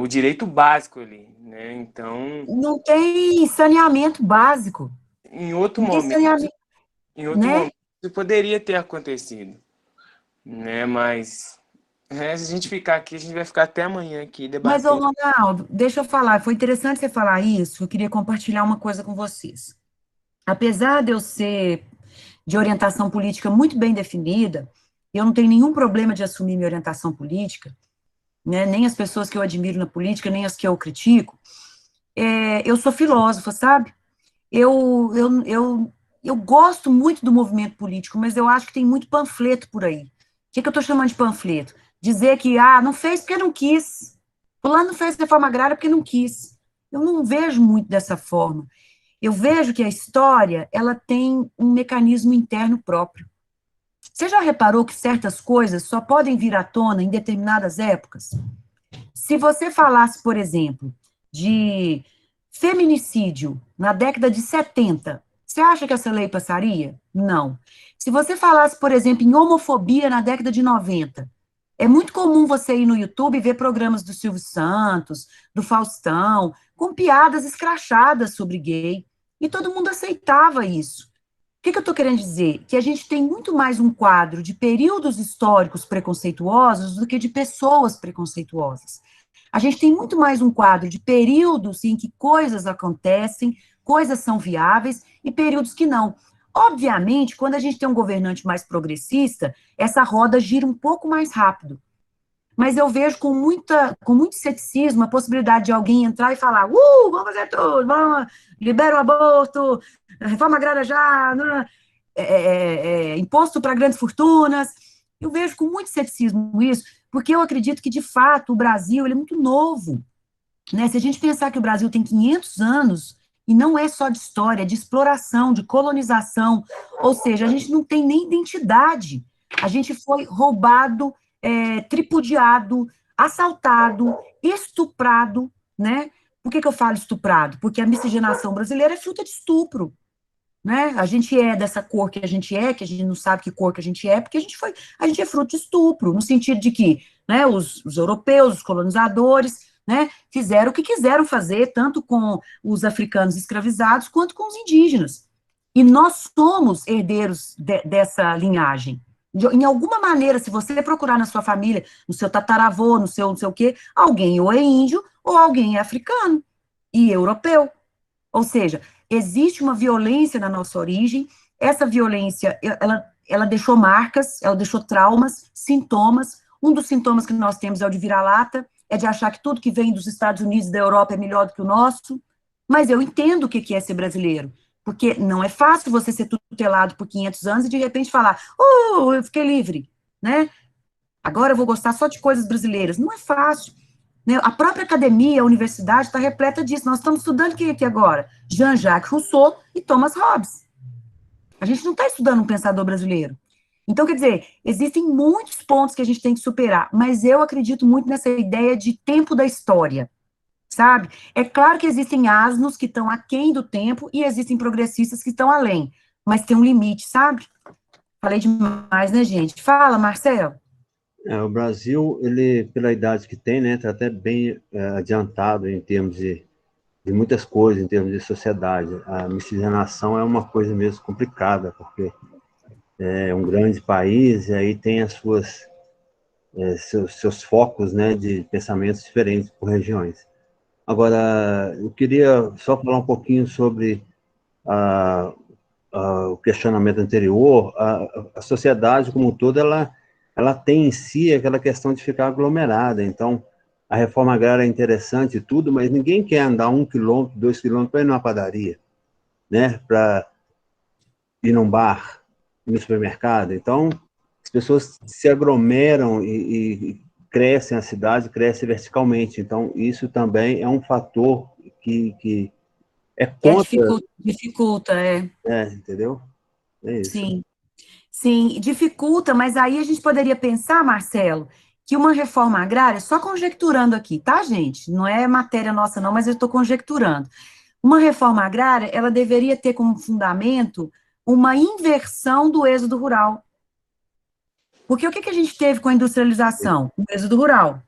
o direito básico ali, né? Então, Não tem saneamento básico. em outro Não tem momento, saneamento, né? isso poderia ter acontecido, né? Mas se a gente ficar aqui, a gente vai ficar até amanhã aqui Mas, ô debatendo. Ronaldo, deixa eu falar, foi interessante você falar isso, eu queria compartilhar uma coisa com vocês. Apesar de eu ser de orientação política muito bem definida, eu não tenho nenhum problema de assumir minha orientação política, né, nem as pessoas que eu admiro na política, nem as que eu critico, eu sou filósofa, sabe? Eu gosto muito do movimento político, mas eu acho que tem muito panfleto por aí. O que eu estou chamando de panfleto? Dizer que, não fez porque não quis. Fulano não fez reforma agrária porque não quis. Eu não vejo muito dessa forma. Eu vejo que a história, ela tem um mecanismo interno próprio. Você já reparou que certas coisas só podem vir à tona em determinadas épocas? Se você falasse, por exemplo, de feminicídio na década de 70, você acha que essa lei passaria? Não. Se você falasse, por exemplo, em homofobia na década de 90, é muito comum você ir no YouTube e ver programas do Silvio Santos, do Faustão, com piadas escrachadas sobre gay, e todo mundo aceitava isso. O que eu estou querendo dizer? Que a gente tem muito mais um quadro de períodos históricos preconceituosos do que de pessoas preconceituosas. A gente tem muito mais um quadro de períodos em que coisas acontecem coisas são viáveis e períodos que não. Obviamente, quando a gente tem um governante mais progressista, essa roda gira um pouco mais rápido. Mas eu vejo com muito ceticismo a possibilidade de alguém entrar e falar, vamos fazer tudo, libera o aborto, reforma agrária já, imposto para grandes fortunas. Eu vejo com muito ceticismo isso, porque eu acredito que, de fato, o Brasil ele é muito novo. Né? Se a gente pensar que o Brasil tem 500 anos, e não é só de história, é de exploração, de colonização, ou seja, a gente não tem nem identidade. A gente foi roubado, tripudiado, assaltado, estuprado, né? Por que eu falo estuprado? Porque a miscigenação brasileira é fruta de estupro, né? A gente é dessa cor que a gente não sabe que cor que a gente é, porque a gente é fruto de estupro, no sentido de que, né, os europeus, os colonizadores, né, fizeram o que quiseram fazer, tanto com os africanos escravizados, quanto com os indígenas. E nós somos herdeiros dessa linhagem. Em alguma maneira, se você procurar na sua família, no seu tataravô, no seu não sei o quê, alguém ou é índio, ou alguém é africano e europeu. Ou seja, existe uma violência na nossa origem, essa violência, ela deixou marcas, ela deixou traumas, sintomas. Um dos sintomas que nós temos é o de vira-lata, é de achar que tudo que vem dos Estados Unidos e da Europa é melhor do que o nosso, mas eu entendo o que é ser brasileiro, porque não é fácil você ser tutelado por 500 anos e de repente falar, eu fiquei livre, né? Agora eu vou gostar só de coisas brasileiras. Não é fácil. Né? A própria academia, a universidade está repleta disso. Nós estamos estudando quem aqui agora? Jean-Jacques Rousseau e Thomas Hobbes. A gente não está estudando um pensador brasileiro. Então, quer dizer, existem muitos pontos que a gente tem que superar, mas eu acredito muito nessa ideia de tempo da história, sabe? É claro que existem asnos que estão aquém do tempo e existem progressistas que estão além, mas tem um limite, sabe? Falei demais, né, gente? Fala, Marcelo. O Brasil, ele, pela idade que tem, né, está até bem adiantado em termos de muitas coisas, em termos de sociedade. A miscigenação é uma coisa mesmo complicada, porque é um grande país e aí tem as seus focos, né, de pensamentos diferentes por regiões. Agora, eu queria só falar um pouquinho sobre o questionamento anterior. A sociedade como um todo, ela tem em si aquela questão de ficar aglomerada. Então, a reforma agrária é interessante e tudo, mas ninguém quer andar 1 quilômetro, 2 quilômetros para ir numa padaria, né? Para ir num bar, ir no supermercado. Então, as pessoas se aglomeram e crescem a cidade, cresce verticalmente. Então, isso também é um fator que é contra... Dificulta, entendeu? É isso. Sim. Sim, dificulta, mas aí a gente poderia pensar, Marcelo, que uma reforma agrária, só conjecturando aqui, tá, gente? Não é matéria nossa não, mas eu estou conjecturando. Uma reforma agrária, ela deveria ter como fundamento uma inversão do êxodo rural. Porque o que a gente teve com a industrialização? O êxodo rural.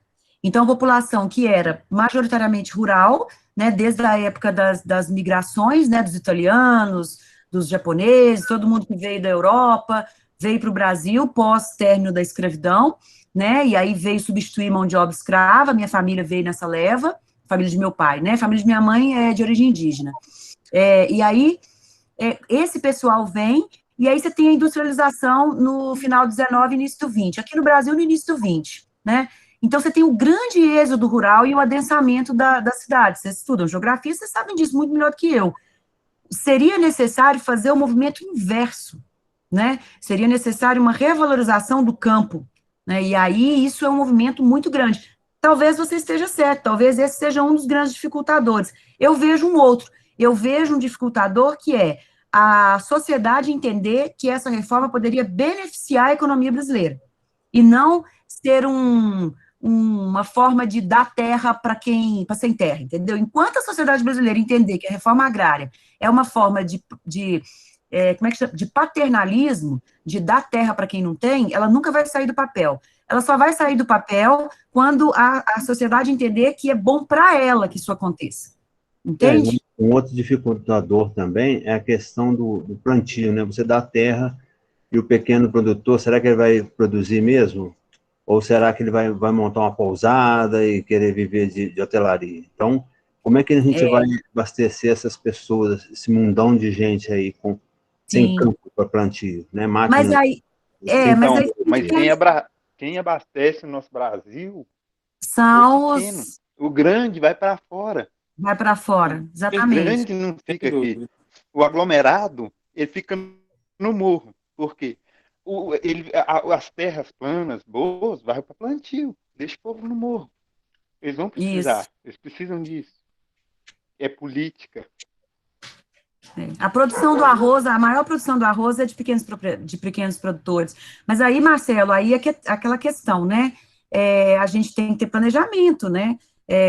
Então, a população que era majoritariamente rural, né, desde a época das migrações, né, dos italianos, dos japoneses, todo mundo que veio da Europa, veio para o Brasil pós-término da escravidão, né, e aí veio substituir mão de obra escrava, minha família veio nessa leva, família de meu pai, né, família de minha mãe é de origem indígena. E aí, esse pessoal vem, e aí você tem a industrialização no final do 19 e início do 20, aqui no Brasil no início do 20, né, então você tem o grande êxodo rural e o adensamento da cidade. Vocês estudam geografia, vocês sabem disso muito melhor do que eu. Seria necessário fazer o movimento inverso, né? Seria necessário uma revalorização do campo, né? E aí isso é um movimento muito grande. Talvez você esteja certo, talvez esse seja um dos grandes dificultadores. Eu vejo um outro, eu vejo um dificultador que é a sociedade entender que essa reforma poderia beneficiar a economia brasileira, e não ser uma forma de dar terra para sem terra, entendeu? Enquanto a sociedade brasileira entender que a reforma agrária é uma forma como é que chama? De paternalismo, de dar terra para quem não tem, ela nunca vai sair do papel. Ela só vai sair do papel quando a sociedade entender que é bom para ela que isso aconteça. Entende? Um outro dificultador também é a questão do plantio, né? Você dá terra e o pequeno produtor, será que ele vai produzir mesmo? Ou será que ele vai montar uma pousada e querer viver de hotelaria? Então, Como é que a gente vai abastecer essas pessoas, esse mundão de gente aí sem campo para plantio, né? Máquinas. Mas aí, então, mas quem abastece o nosso Brasil são o pequeno. os... O grande vai para fora. Vai para fora, O exatamente. grande não fica aqui. O aglomerado, ele fica no morro. Por quê? As terras planas, boas, vai para plantio. Deixa o povo no morro. Eles vão precisar. Isso. Eles precisam disso. É política. A produção do arroz, a maior produção do arroz é de pequenos produtores. Mas aí, Marcelo, aí é aquela questão, né? A gente tem que ter planejamento, né?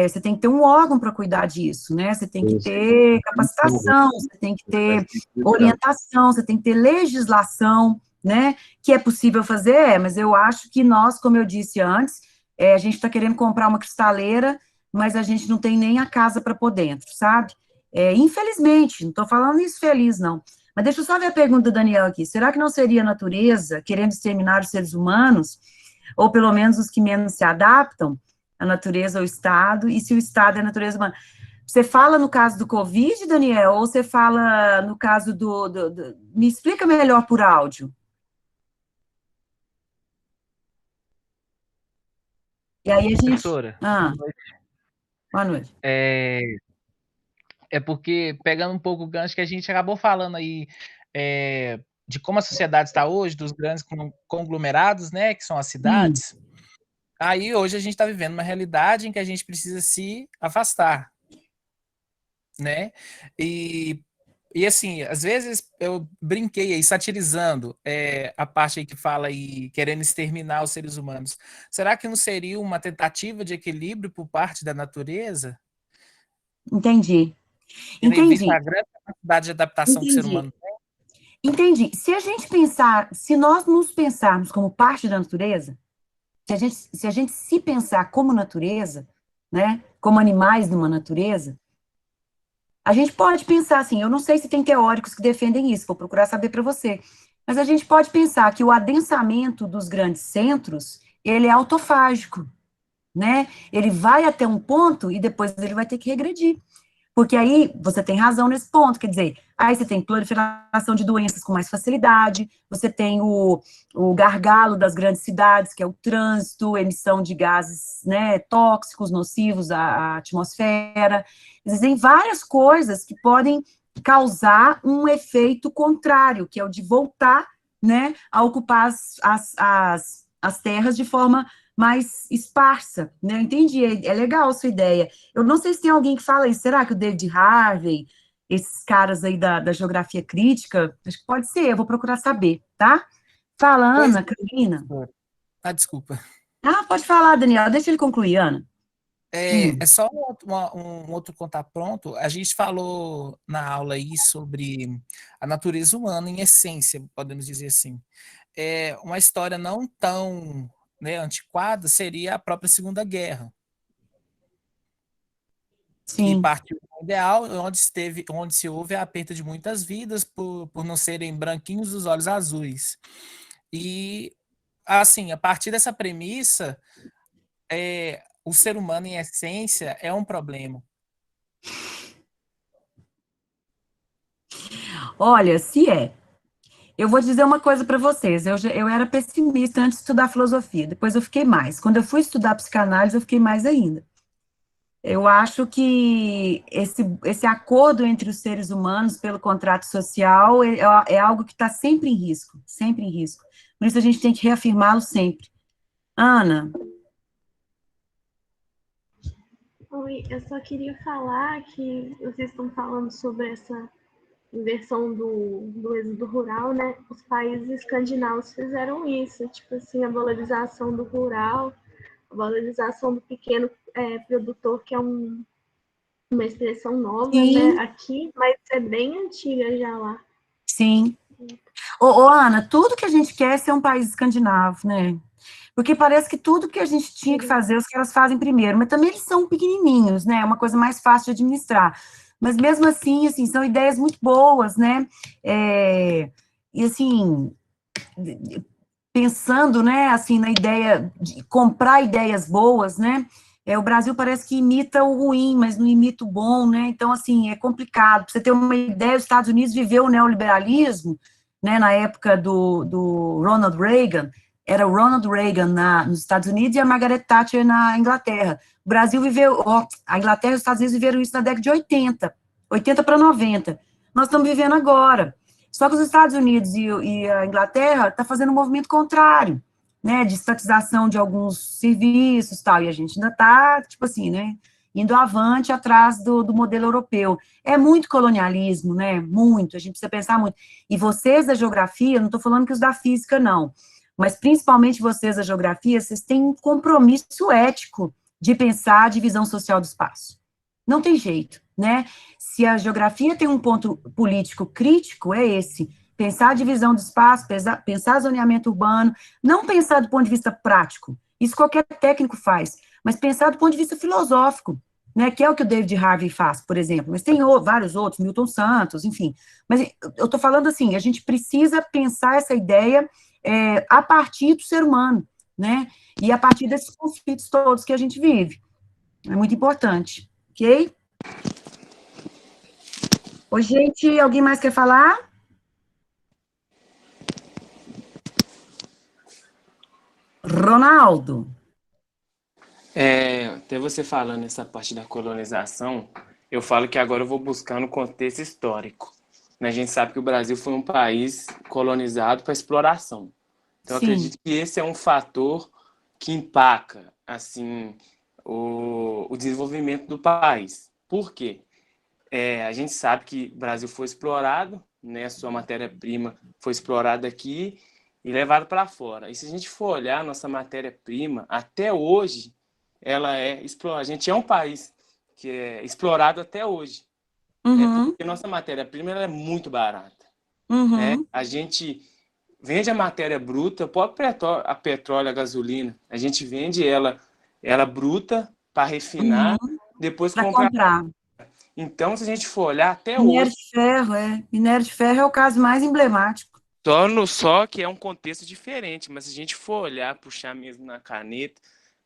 Você tem que ter um órgão para cuidar disso, né? Você tem que ter capacitação, você tem que ter orientação, você tem que ter legislação, né? Que é possível fazer, mas eu acho que nós, como eu disse antes, a gente está querendo comprar uma cristaleira, mas a gente não tem nem a casa para pôr dentro, sabe? Infelizmente, não estou falando isso feliz, não. Mas deixa eu só ver a pergunta do Daniel aqui. Será que não seria a natureza querendo exterminar os seres humanos, ou pelo menos os que menos se adaptam à natureza ou ao Estado, e se o Estado é a natureza humana? Você fala no caso do Covid, Daniel, ou você fala no caso Me explica melhor por áudio. E aí a gente... Professora, boa noite. É porque, pegando um pouco o gancho que a gente acabou falando aí, de como a sociedade está hoje, dos grandes conglomerados, né, que são as cidades, aí hoje a gente está vivendo uma realidade em que a gente precisa se afastar, né, e assim, às vezes eu brinquei aí, satirizando a parte aí que fala aí, querendo exterminar os seres humanos. Será que não seria uma tentativa de equilíbrio por parte da natureza? Entendi. A grande capacidade de adaptação que o ser humano tem. Entendi. Se nós nos pensarmos como parte da natureza, se a gente se pensar como natureza, né, como animais numa natureza, a gente pode pensar assim, eu não sei se tem teóricos que defendem isso, vou procurar saber para você, mas a gente pode pensar que o adensamento dos grandes centros, ele é autofágico, né? Ele vai até um ponto e depois ele vai ter que regredir. Porque aí você tem razão nesse ponto, quer dizer, aí você tem proliferação de doenças com mais facilidade, você tem o gargalo das grandes cidades, que é o trânsito, emissão de gases, né, tóxicos, nocivos à atmosfera. Existem várias coisas que podem causar um efeito contrário, que é o de voltar, né, a ocupar as terras de forma mais esparsa, né? Entendi, é legal a sua ideia. Eu não sei se tem alguém que fala isso. Será que o David Harvey, esses caras aí da geografia crítica, acho que pode ser, eu vou procurar saber, tá? Fala, Ana, Carolina. Desculpa. Pode falar, Daniela, deixa ele concluir, Ana. É só um outro contraponto. A gente falou na aula aí sobre a natureza humana em essência, podemos dizer assim. Uma história não tão, né, antiquada seria a própria Segunda Guerra. Sim. Que partiu do ideal, onde se houve a perda de muitas vidas por não serem branquinhos dos olhos azuis. E, assim, a partir dessa premissa, o ser humano, em essência, é um problema. Olha, se é. Eu vou dizer uma coisa para vocês, eu era pessimista antes de estudar filosofia, depois eu fiquei mais. Quando eu fui estudar psicanálise, eu fiquei mais ainda. Eu acho que esse acordo entre os seres humanos pelo contrato social é algo que está sempre em risco, sempre em risco. Por isso a gente tem que reafirmá-lo sempre. Ana? Oi, eu só queria falar que vocês estão falando sobre essa inversão do êxodo rural, né? Os países escandinavos fizeram isso, tipo assim, a valorização do rural, a valorização do pequeno produtor, que é uma expressão nova, Sim. né, aqui, mas é bem antiga já lá. Sim. Ô, Ana, tudo que a gente quer é ser um país escandinavo, né? Porque parece que tudo que a gente tinha que fazer, os caras fazem primeiro, mas também eles são pequenininhos, né? É uma coisa mais fácil de administrar. Mas mesmo assim, são ideias muito boas, né? E assim, pensando, né, assim, na ideia de comprar ideias boas, né? o Brasil parece que imita o ruim, mas não imita o bom, né? Então, assim, é complicado. Pra você ter uma ideia, os Estados Unidos viveu o neoliberalismo, né, na época do Ronald Reagan, era o Ronald Reagan nos Estados Unidos e a Margaret Thatcher na Inglaterra. O Brasil viveu, a Inglaterra e os Estados Unidos viveram isso na década de 80 para 90. Nós estamos vivendo agora. Só que os Estados Unidos e a Inglaterra estão fazendo um movimento contrário, né, de estatização de alguns serviços e tal, e a gente ainda está, tipo assim, né, indo avante atrás do modelo europeu. É muito colonialismo, né, muito, a gente precisa pensar muito. E vocês da geografia, não estou falando que os da física não, mas principalmente vocês da geografia, vocês têm um compromisso ético de pensar a divisão social do espaço. Não tem jeito, né? Se a geografia tem um ponto político crítico, é esse. Pensar a divisão do espaço, pensar zoneamento urbano, não pensar do ponto de vista prático, isso qualquer técnico faz, mas pensar do ponto de vista filosófico, né, que é o que o David Harvey faz, por exemplo, mas tem vários outros, Milton Santos, enfim, mas eu estou falando assim, a gente precisa pensar essa ideia a partir do ser humano, né, e a partir desses conflitos todos que a gente vive, é muito importante, ok? Ô, gente, alguém mais quer falar? Ronaldo. Até você falando essa parte da colonização, eu falo que agora eu vou buscar no contexto histórico. A gente sabe que o Brasil foi um país colonizado para exploração. Então, eu acredito que esse é um fator que empaca, assim, o desenvolvimento do país. Por quê? A gente sabe que o Brasil foi explorado, né, sua matéria-prima foi explorada aqui e levada para fora. E se a gente for olhar a nossa matéria-prima, até hoje, ela é explorada. A gente é um país que é explorado até hoje. Uhum. Porque nossa matéria-prima ela é muito barata. Uhum. Né? A gente vende a matéria bruta, a petróleo, a gasolina, a gente vende ela bruta para refinar, depois comprar. Então, se a gente for olhar até minério hoje... de ferro, minério de ferro é o caso mais emblemático. Só que é um contexto diferente, mas se a gente for olhar, puxar mesmo na caneta,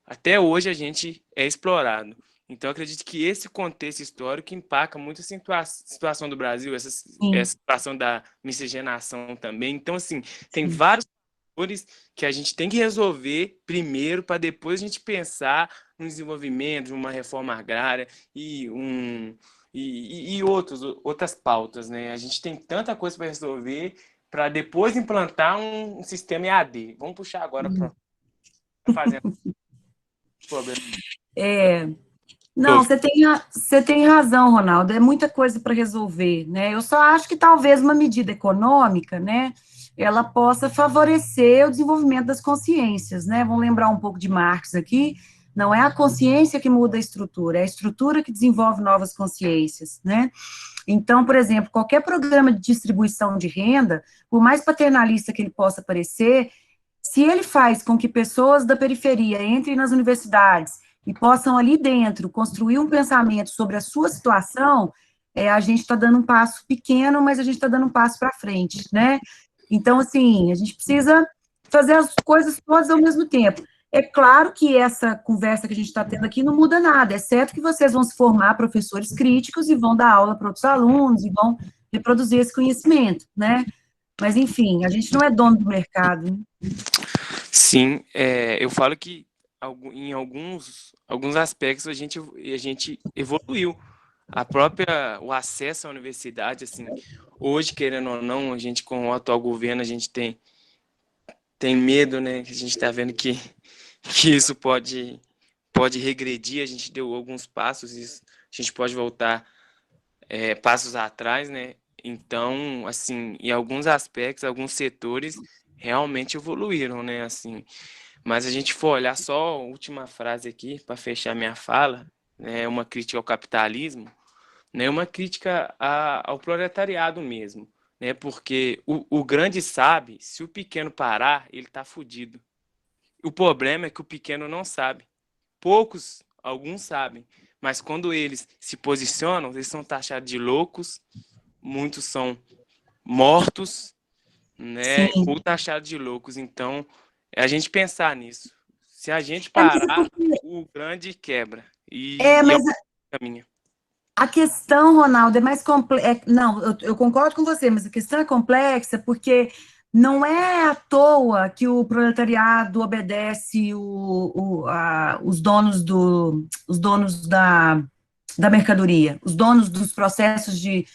até hoje a gente é explorado. Então, eu acredito que esse contexto histórico empaca muito a situação do Brasil, essa situação da miscigenação também. Então, assim, tem vários fatores que a gente tem que resolver primeiro, para depois a gente pensar no desenvolvimento de uma reforma agrária e outras pautas, né? A gente tem tanta coisa para resolver para depois implantar um sistema EAD. Vamos puxar agora para fazer problema. Não, você tem razão, Ronaldo, é muita coisa para resolver, né? Eu só acho que talvez uma medida econômica, né, ela possa favorecer o desenvolvimento das consciências, né? Vamos lembrar um pouco de Marx aqui, não é a consciência que muda a estrutura, é a estrutura que desenvolve novas consciências, né? Então, por exemplo, qualquer programa de distribuição de renda, por mais paternalista que ele possa parecer, se ele faz com que pessoas da periferia entrem nas universidades e possam ali dentro construir um pensamento sobre a sua situação, a gente está dando um passo pequeno, mas a gente está dando um passo para frente, né? Então, assim, a gente precisa fazer as coisas todas ao mesmo tempo. É claro que essa conversa que a gente está tendo aqui não muda nada, é certo que vocês vão se formar professores críticos e vão dar aula para outros alunos e vão reproduzir esse conhecimento, né? Mas, enfim, a gente não é dono do mercado, né? Sim, eu falo que em alguns aspectos a gente evoluiu. O acesso à universidade, assim, hoje, querendo ou não, a gente com o atual governo, a gente tem medo, né? Que a gente está vendo que isso pode regredir, a gente deu alguns passos, a gente pode voltar passos atrás, né? Então, assim, em alguns aspectos, alguns setores realmente evoluíram, né? Assim, mas a gente for olhar só a última frase aqui, para fechar minha fala, né? Uma crítica ao capitalismo, né? Uma crítica ao proletariado mesmo, né? Porque o grande sabe, se o pequeno parar, ele está fudido. O problema é que o pequeno não sabe. Alguns sabem, mas quando eles se posicionam, eles são taxados de loucos, muitos são mortos, né? Ou taxados de loucos. Então, é a gente pensar nisso. Se a gente parar, o grande quebra. Mas a questão, Ronaldo, é mais complexa. Não, eu concordo com você, mas a questão é complexa porque não é à toa que o proletariado obedece os donos da mercadoria, os donos dos processos de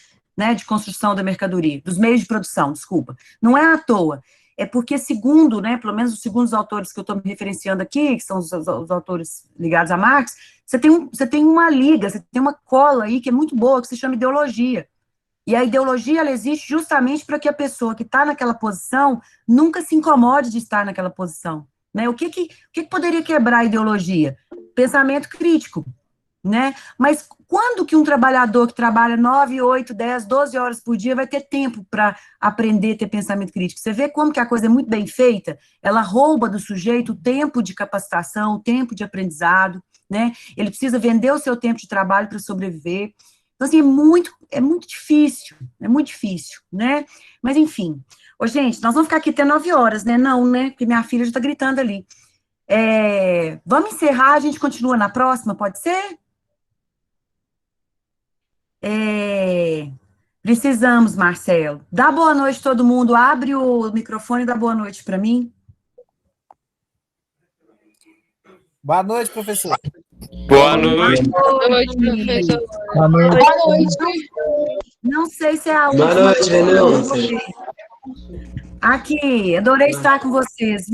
construção da mercadoria, dos meios de produção, desculpa. Não é à toa. É porque, segundo, pelo menos segundo os autores que eu estou me referenciando aqui, que são os autores ligados a Marx, você tem uma liga, você tem uma cola aí que é muito boa, que se chama ideologia. E a ideologia, ela existe justamente para que a pessoa que está naquela posição nunca se incomode de estar naquela posição. Né? O que poderia quebrar a ideologia? Pensamento crítico. Né? Mas quando que um trabalhador que trabalha 9, 8, 10, 12 horas por dia vai ter tempo para aprender a ter pensamento crítico? Você vê como que a coisa é muito bem feita? Ela rouba do sujeito o tempo de capacitação, o tempo de aprendizado, né? Ele precisa vender o seu tempo de trabalho para sobreviver. Então, assim, é muito difícil, né? Mas, enfim. Ô, gente, nós vamos ficar aqui até 9 horas, né? Não, né? Porque minha filha já está gritando ali. Vamos encerrar, a gente continua na próxima, pode ser? Precisamos, Marcelo. Dá boa noite a todo mundo. Abre o microfone e dá boa noite para mim. Boa noite, professor. Boa noite. Boa noite, professor. Boa noite. Boa noite. Não sei se é a última. Boa noite, Renilson. Aqui, adorei estar com vocês, viu?